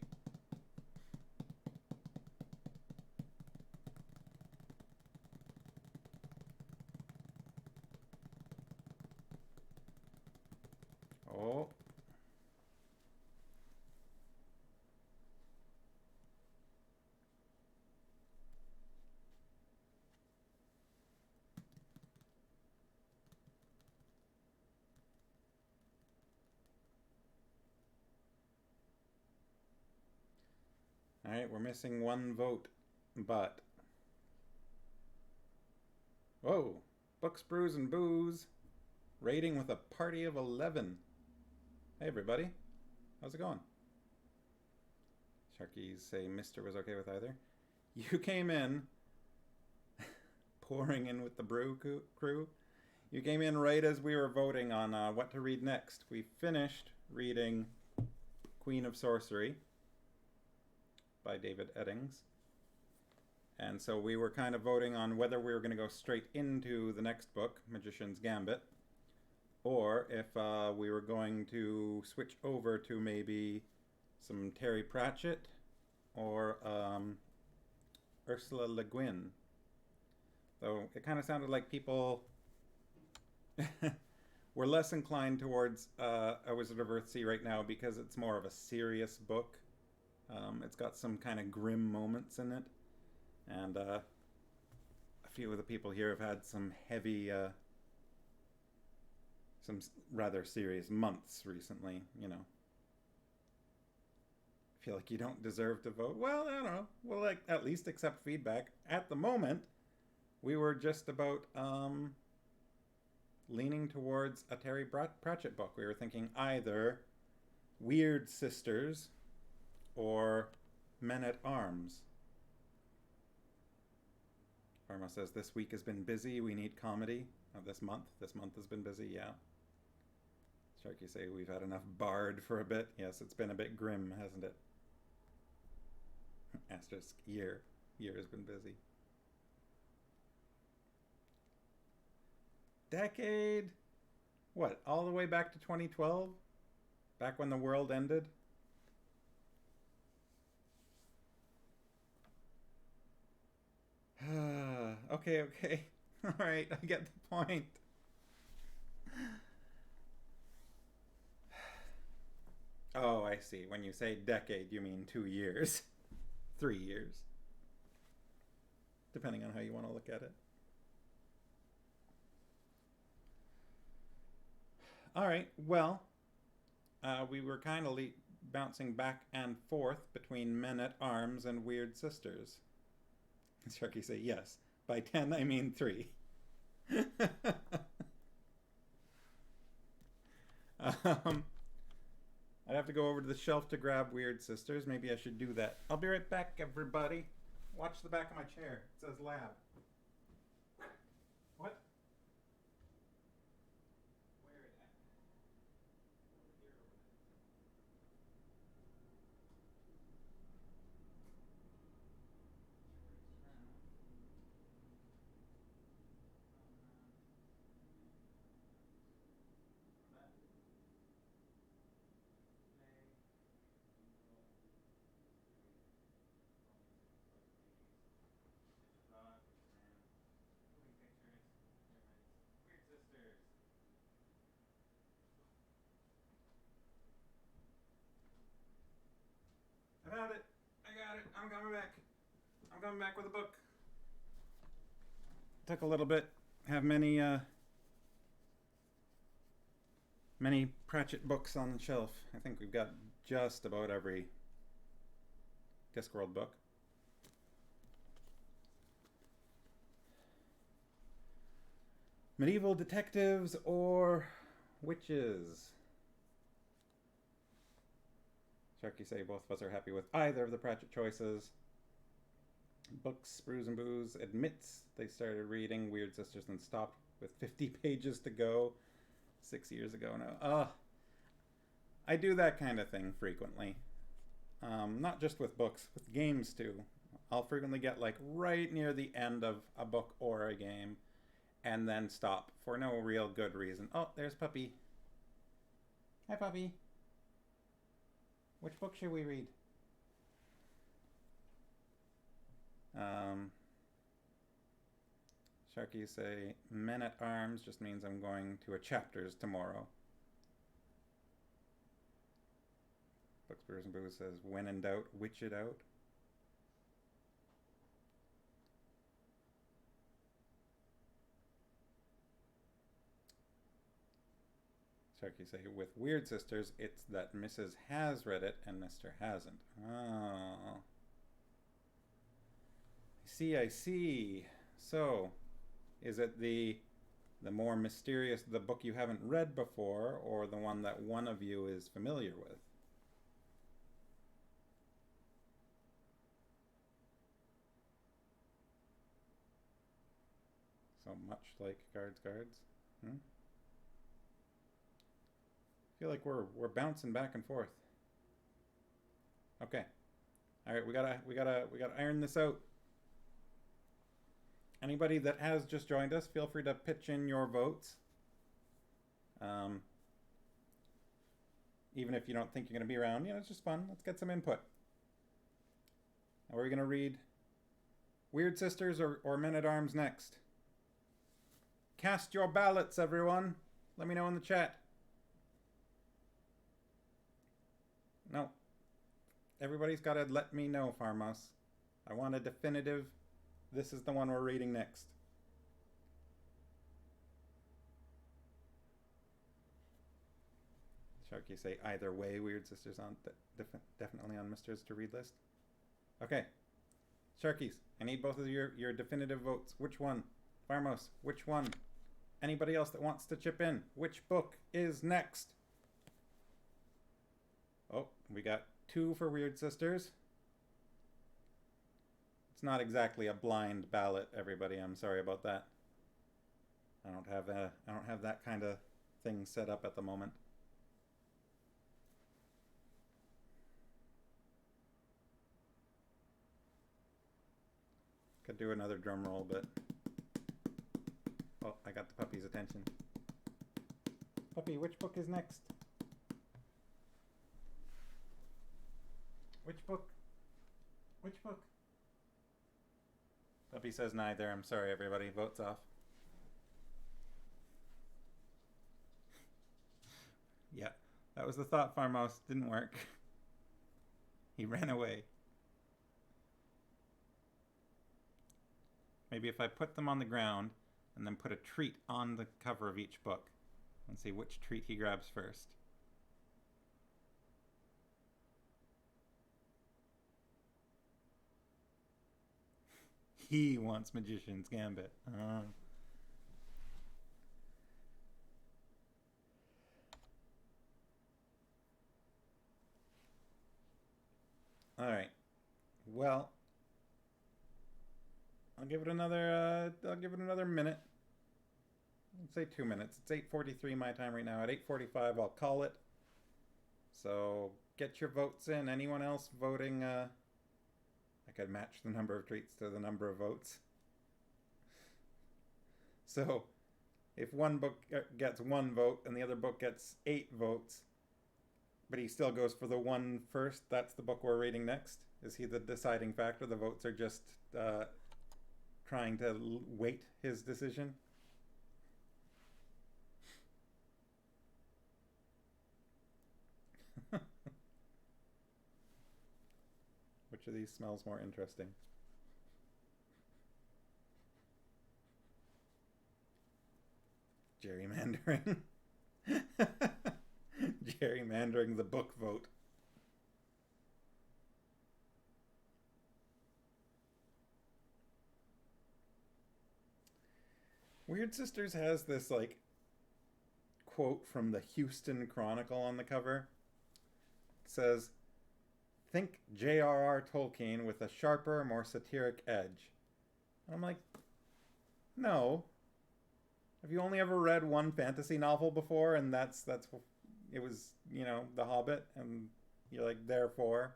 Alright, we're missing one vote, but... Whoa! Books, Brews, and Booze. Rating with a party of 11. Hey, everybody. How's it going? Sharkies say Mr. was okay with either. You came in, pouring in with the brew crew. You came in right as we were voting on what to read next. We finished reading Queen of Sorcery by David Eddings. And so we were kind of voting on whether we were going to go straight into the next book, Magician's Gambit, or if we were going to switch over to maybe some Terry Pratchett or Ursula Le Guin. Though it kind of sounded like people were less inclined towards A Wizard of Earthsea right now because it's more of a serious book. It's got some kind of grim moments in it. And a few of the people here have had some heavy, some rather serious months recently, you know. Feel like you don't deserve to vote. Well, I don't know. We'll at least accept feedback. At the moment, we were just about leaning towards a Terry Pratchett book. We were thinking either Weird Sisters or Men at Arms. Pharma says this week has been busy. We need comedy. This month has been busy. Yeah. Sharky say we've had enough Bard for a bit. Yes, it's been a bit grim, hasn't it? Asterisk year has been busy. Decade? What? All the way back to 2012? Back when the world ended? Okay. All right, I get the point. Oh, I see. When you say decade, you mean 2 years. 3 years. Depending on how you want to look at it. All right, well, we were kind of bouncing back and forth between Men at Arms and Weird Sisters. Sharky say yes. By 10, I mean 3. I'd have to go over to the shelf to grab Weird Sisters. Maybe I should do that. I'll be right back, everybody. Watch the back of my chair. It says lab. What? Where is that? Over here. I found it. I got it. I'm coming back. I'm coming back with a book. Took a little bit. Have many Pratchett books on the shelf. I think we've got just about every Discworld book. Medieval detectives or witches? Sharky say both of us are happy with either of the Pratchett choices. Books, Brews and Booze admits they started reading Weird Sisters and stopped with 50 pages to go 6 years ago now. I do that kind of thing frequently. Not just with books, with games too. I'll frequently get like right near the end of a book or a game and then stop for no real good reason. Oh, there's Puppy. Hi, Puppy. Which book should we read? Sharky say Men at Arms just means I'm going to a chapters tomorrow. Books, Brews and Booze says when in doubt, witch it out. Sharky say with Weird Sisters, it's that Mrs. has read it and Mr. hasn't. Oh. see, I see. So, is it the more mysterious, the book you haven't read before, or the one that one of you is familiar with? So much like Guards. Hmm? I feel like we're bouncing back and forth. Okay. All right, we gotta iron this out. Anybody that has just joined us, feel free to pitch in your votes. Um, Even if you don't think you're going to be around, it's just fun. Let's get some input. Now, are we going to read Weird Sisters or Men at Arms next? Cast your ballots, everyone. Let me know in the chat. No. Everybody's got to let me know, Farmhouse. I want a definitive. This is the one we're reading next. Sharky say either way, Weird Sisters on definitely on Misters to read list. Okay. Sharkies, I need both of your definitive votes. Which one? Farmhouse, which one? Anybody else that wants to chip in? Which book is next? Oh, we got 2 for Weird Sisters. It's not exactly a blind ballot, everybody. I'm sorry about that. I don't have that kind of thing set up at the moment. Could do another drum roll, but oh, I got the puppy's attention. Puppy, which book is next? Which book? Which book? Puppy says neither. I'm sorry, everybody. Votes off. Yeah, that was the thought, Farmhouse. Didn't work. He ran away. Maybe if I put them on the ground and then put a treat on the cover of each book and see which treat he grabs first. He wants Magician's Gambit. All right. Well, I'll give it another minute. Let's say 2 minutes. It's 8:43 my time right now. At 8:45 I'll call it. So get your votes in. Anyone else voting? I could match the number of treats to the number of votes. So if one book gets 1 vote and the other book gets 8 votes, but he still goes for the one first, that's the book we're reading next. Is he the deciding factor? The votes are just trying to weight his decision. Which of these smells more interesting? Gerrymandering. Gerrymandering the book vote. Weird Sisters has this quote from the Houston Chronicle on the cover. It says, "Think J.R.R. Tolkien with a sharper, more satiric edge." And I'm like, no. Have you only ever read one fantasy novel before, and that's it was, The Hobbit, and you're like, therefore?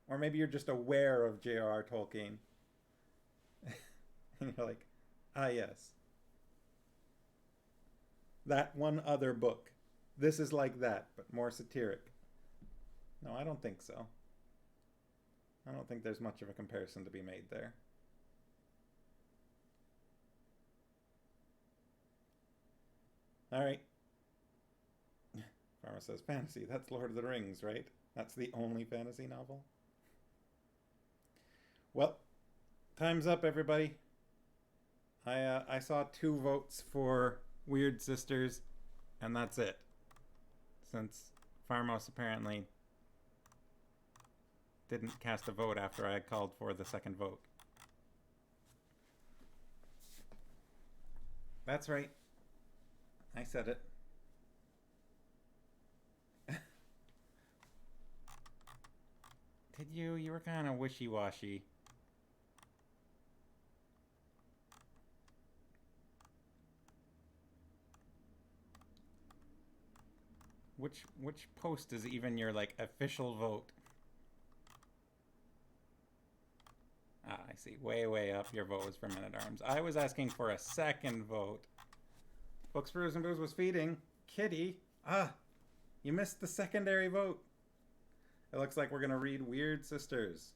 Or maybe you're just aware of J.R.R. Tolkien. And you're like, ah, yes. That one other book. This is like that, but more satiric. No, I don't think so. I don't think there's much of a comparison to be made there. All right. Pharma says fantasy. That's Lord of the Rings, right? That's the only fantasy novel. Well, time's up, everybody. I saw 2 votes for Weird Sisters, and that's it. Since Farmhouse apparently didn't cast a vote after I called for the second vote. That's right. I said it. Did you? You were kind of wishy-washy. Which post is even your like official vote? Ah, I see. Way up. Your vote was for Men at Arms. I was asking for a second vote. Books, Brews, and Booze was feeding. Kitty. Ah, you missed the secondary vote. It looks like we're gonna read Weird Sisters.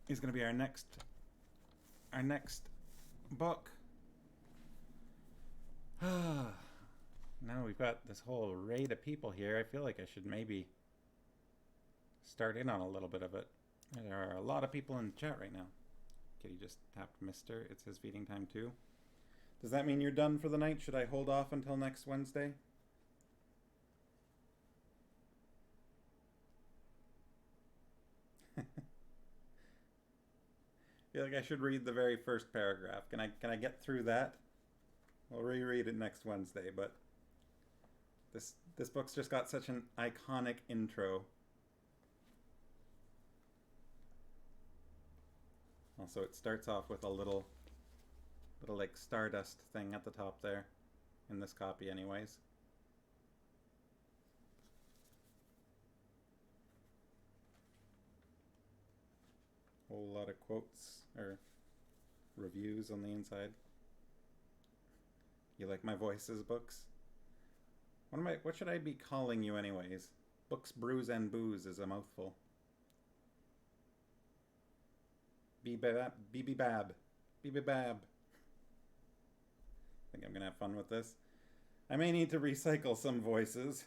He's gonna be our next book. Now we've got this whole raid of people here. I feel like I should maybe start in on a little bit of it. There are a lot of people in the chat right now. Kitty just tapped Mister. It's his feeding time too. Does that mean you're done for the night? Should I hold off until next Wednesday? I feel like I should read the very first paragraph. Can I get through that? We'll reread it next Wednesday, but this book's just got such an iconic intro. Also, it starts off with a little like stardust thing at the top there, in this copy anyways. Whole lot of quotes or reviews on the inside. You like my voices, Books? What should I be calling you anyways? Books, Brews, and Booze is a mouthful. Bee-bab. Bee-bee-bab. Bee-bee-bab. I think I'm gonna have fun with this. I may need to recycle some voices.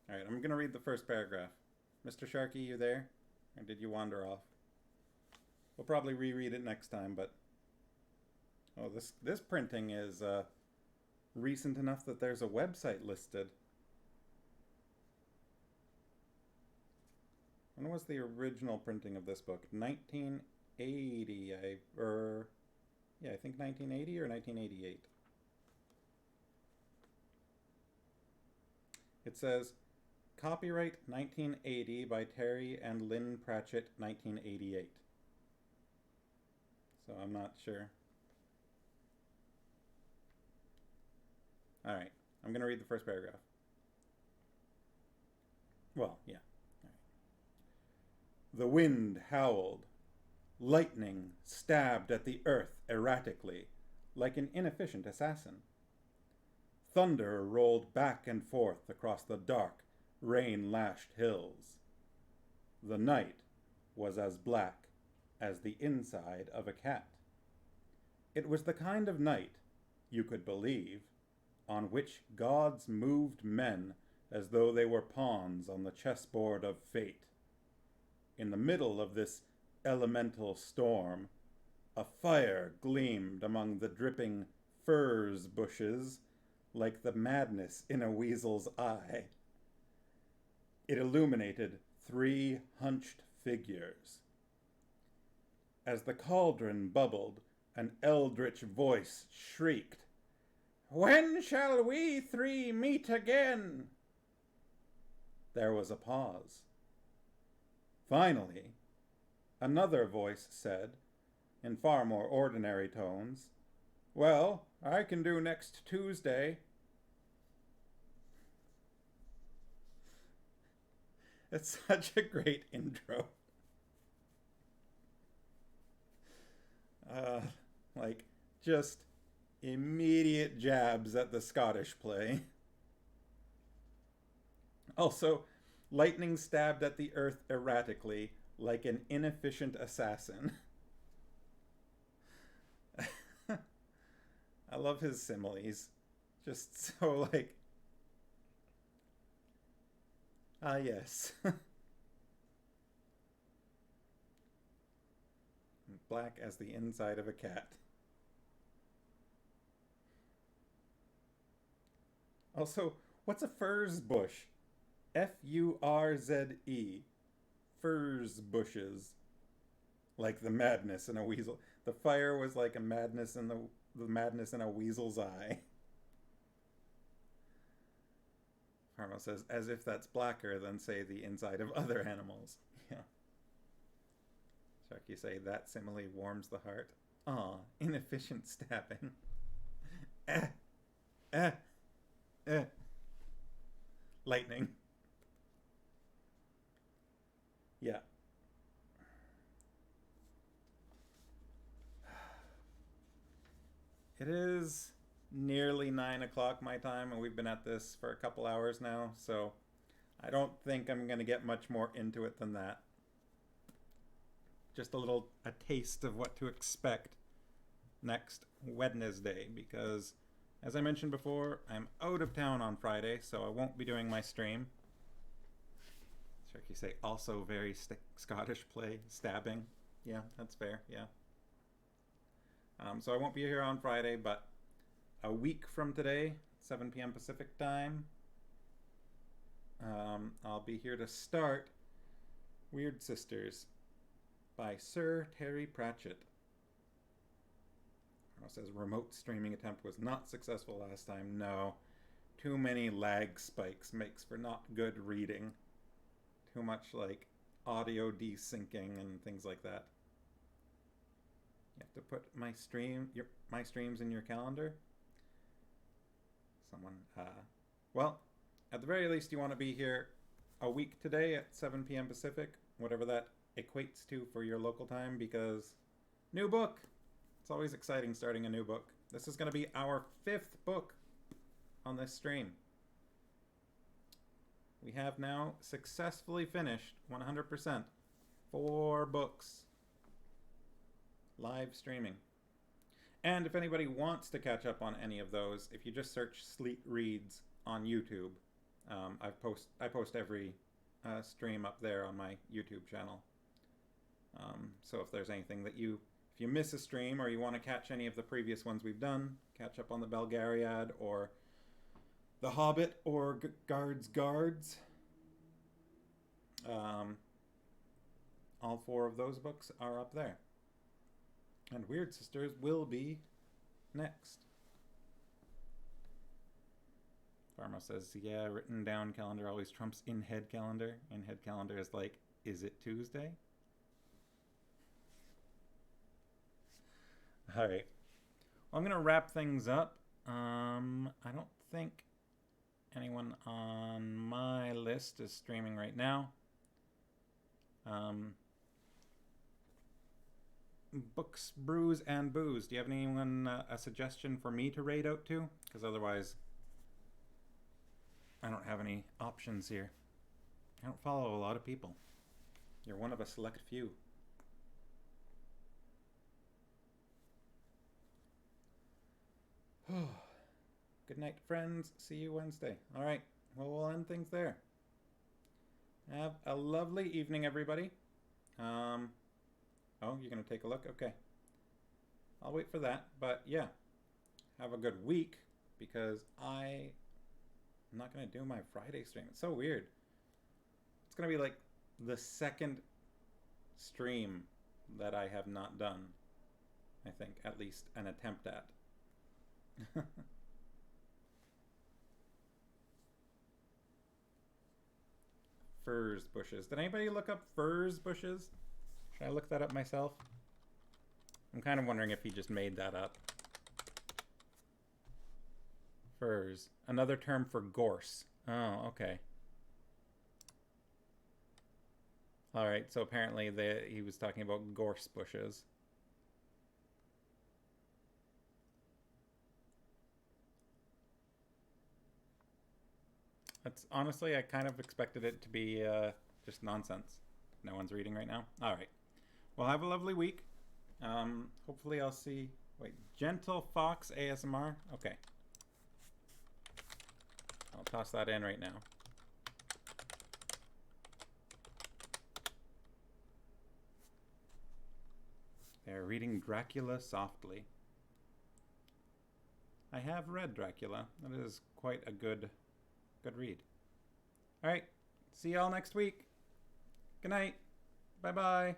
Alright, I'm gonna read the first paragraph. Mr. Sharkey, you there? Or did you wander off? We'll probably reread it next time, but... Oh, this printing is recent enough that there's a website listed. When was the original printing of this book? 1980, I think 1980 or 1988. It says, copyright 1980 by Terry and Lynn Pratchett, 1988. So I'm not sure. All right, I'm going to read the first paragraph. Well, yeah. All right. The wind howled. Lightning stabbed at the earth erratically, like an inefficient assassin. Thunder rolled back and forth across the dark, rain-lashed hills. The night was as black as the inside of a cat. It was the kind of night, you could believe, on which gods moved men as though they were pawns on the chessboard of fate. In the middle of this elemental storm, a fire gleamed among the dripping furze bushes like the madness in a weasel's eye. It illuminated 3 hunched figures. As the cauldron bubbled, an eldritch voice shrieked, "When shall we 3 meet again?" There was a pause. Finally, another voice said, in far more ordinary tones, "Well, I can do next Tuesday." It's such a great intro. Like, just immediate jabs at the Scottish play. Also, lightning stabbed at the earth erratically like an inefficient assassin. I love his similes. Just so like... Ah, yes. Black as the inside of a cat. Also, what's a furze bush? Furze. Furze bushes. like the madness in a weasel. The fire was like a madness in the madness in a weasel's eye. Harmo says, as if that's blacker than, say, the inside of other animals. Yeah. Sharky say, that simile warms the heart. Aw, inefficient stabbing. Eh, eh, eh. Lightning. Yeah. It is nearly 9 o'clock my time, and we've been at this for a couple hours now, so I don't think I'm going to get much more into it than that. Just a taste of what to expect next Wednesday, because as I mentioned before, I'm out of town on Friday, so I won't be doing my stream. Sharky say, also very Scottish play, stabbing. Yeah, that's fair, yeah. So I won't be here on Friday, but a week from today, 7 p.m. Pacific time, I'll be here to start Weird Sisters by Sir Terry Pratchett. It says remote streaming attempt was not successful last time. No, too many lag spikes makes for not good reading. Too much like audio desyncing and things like that. You have to put my streams in your calendar. Well, at the very least, you want to be here a week today at 7 p.m. Pacific, whatever that equates to for your local time, because new book. It's always exciting starting a new book. This is going to be our 5th book on this stream. We have now successfully finished 100% 4 books live streaming. And if anybody wants to catch up on any of those, if you just search Sleet Reads on YouTube, I post every stream up there on my YouTube channel. So if there's anything that if you miss a stream or you want to catch any of the previous ones we've done, catch up on the Belgariad or The Hobbit or Guards. All 4 of those books are up there. And Weird Sisters will be next. Pharma says, yeah, written down calendar always trumps in-head calendar. In-head calendar is like, is it Tuesday? All right. Well, I'm going to wrap things up. I don't think anyone on my list is streaming right now. Books, Brews, and Booze. Do you have anyone a suggestion for me to raid out to? Because otherwise, I don't have any options here. I don't follow a lot of people. You're one of a select few. Good night, friends. See you Wednesday. All right. Well, we'll end things there. Have a lovely evening, everybody. Oh, you're going to take a look? Okay. I'll wait for that. But yeah, have a good week, because I'm not going to do my Friday stream. It's so weird. It's going to be like the 2nd stream that I have not done. I think, at least an attempt at. Furze bushes. Did anybody look up furze bushes? Should I look that up myself? I'm kind of wondering if he just made that up. Furze. Another term for gorse. Oh, okay. Alright, so apparently he was talking about gorse bushes. That's honestly, I kind of expected it to be just nonsense. No one's reading right now? Alright. Well, have a lovely week. Hopefully I'll see... Wait, Gentle Fox ASMR? Okay. I'll toss that in right now. They're reading Dracula softly. I have read Dracula. That is quite a good read. All right. See y'all next week. Good night. Bye-bye.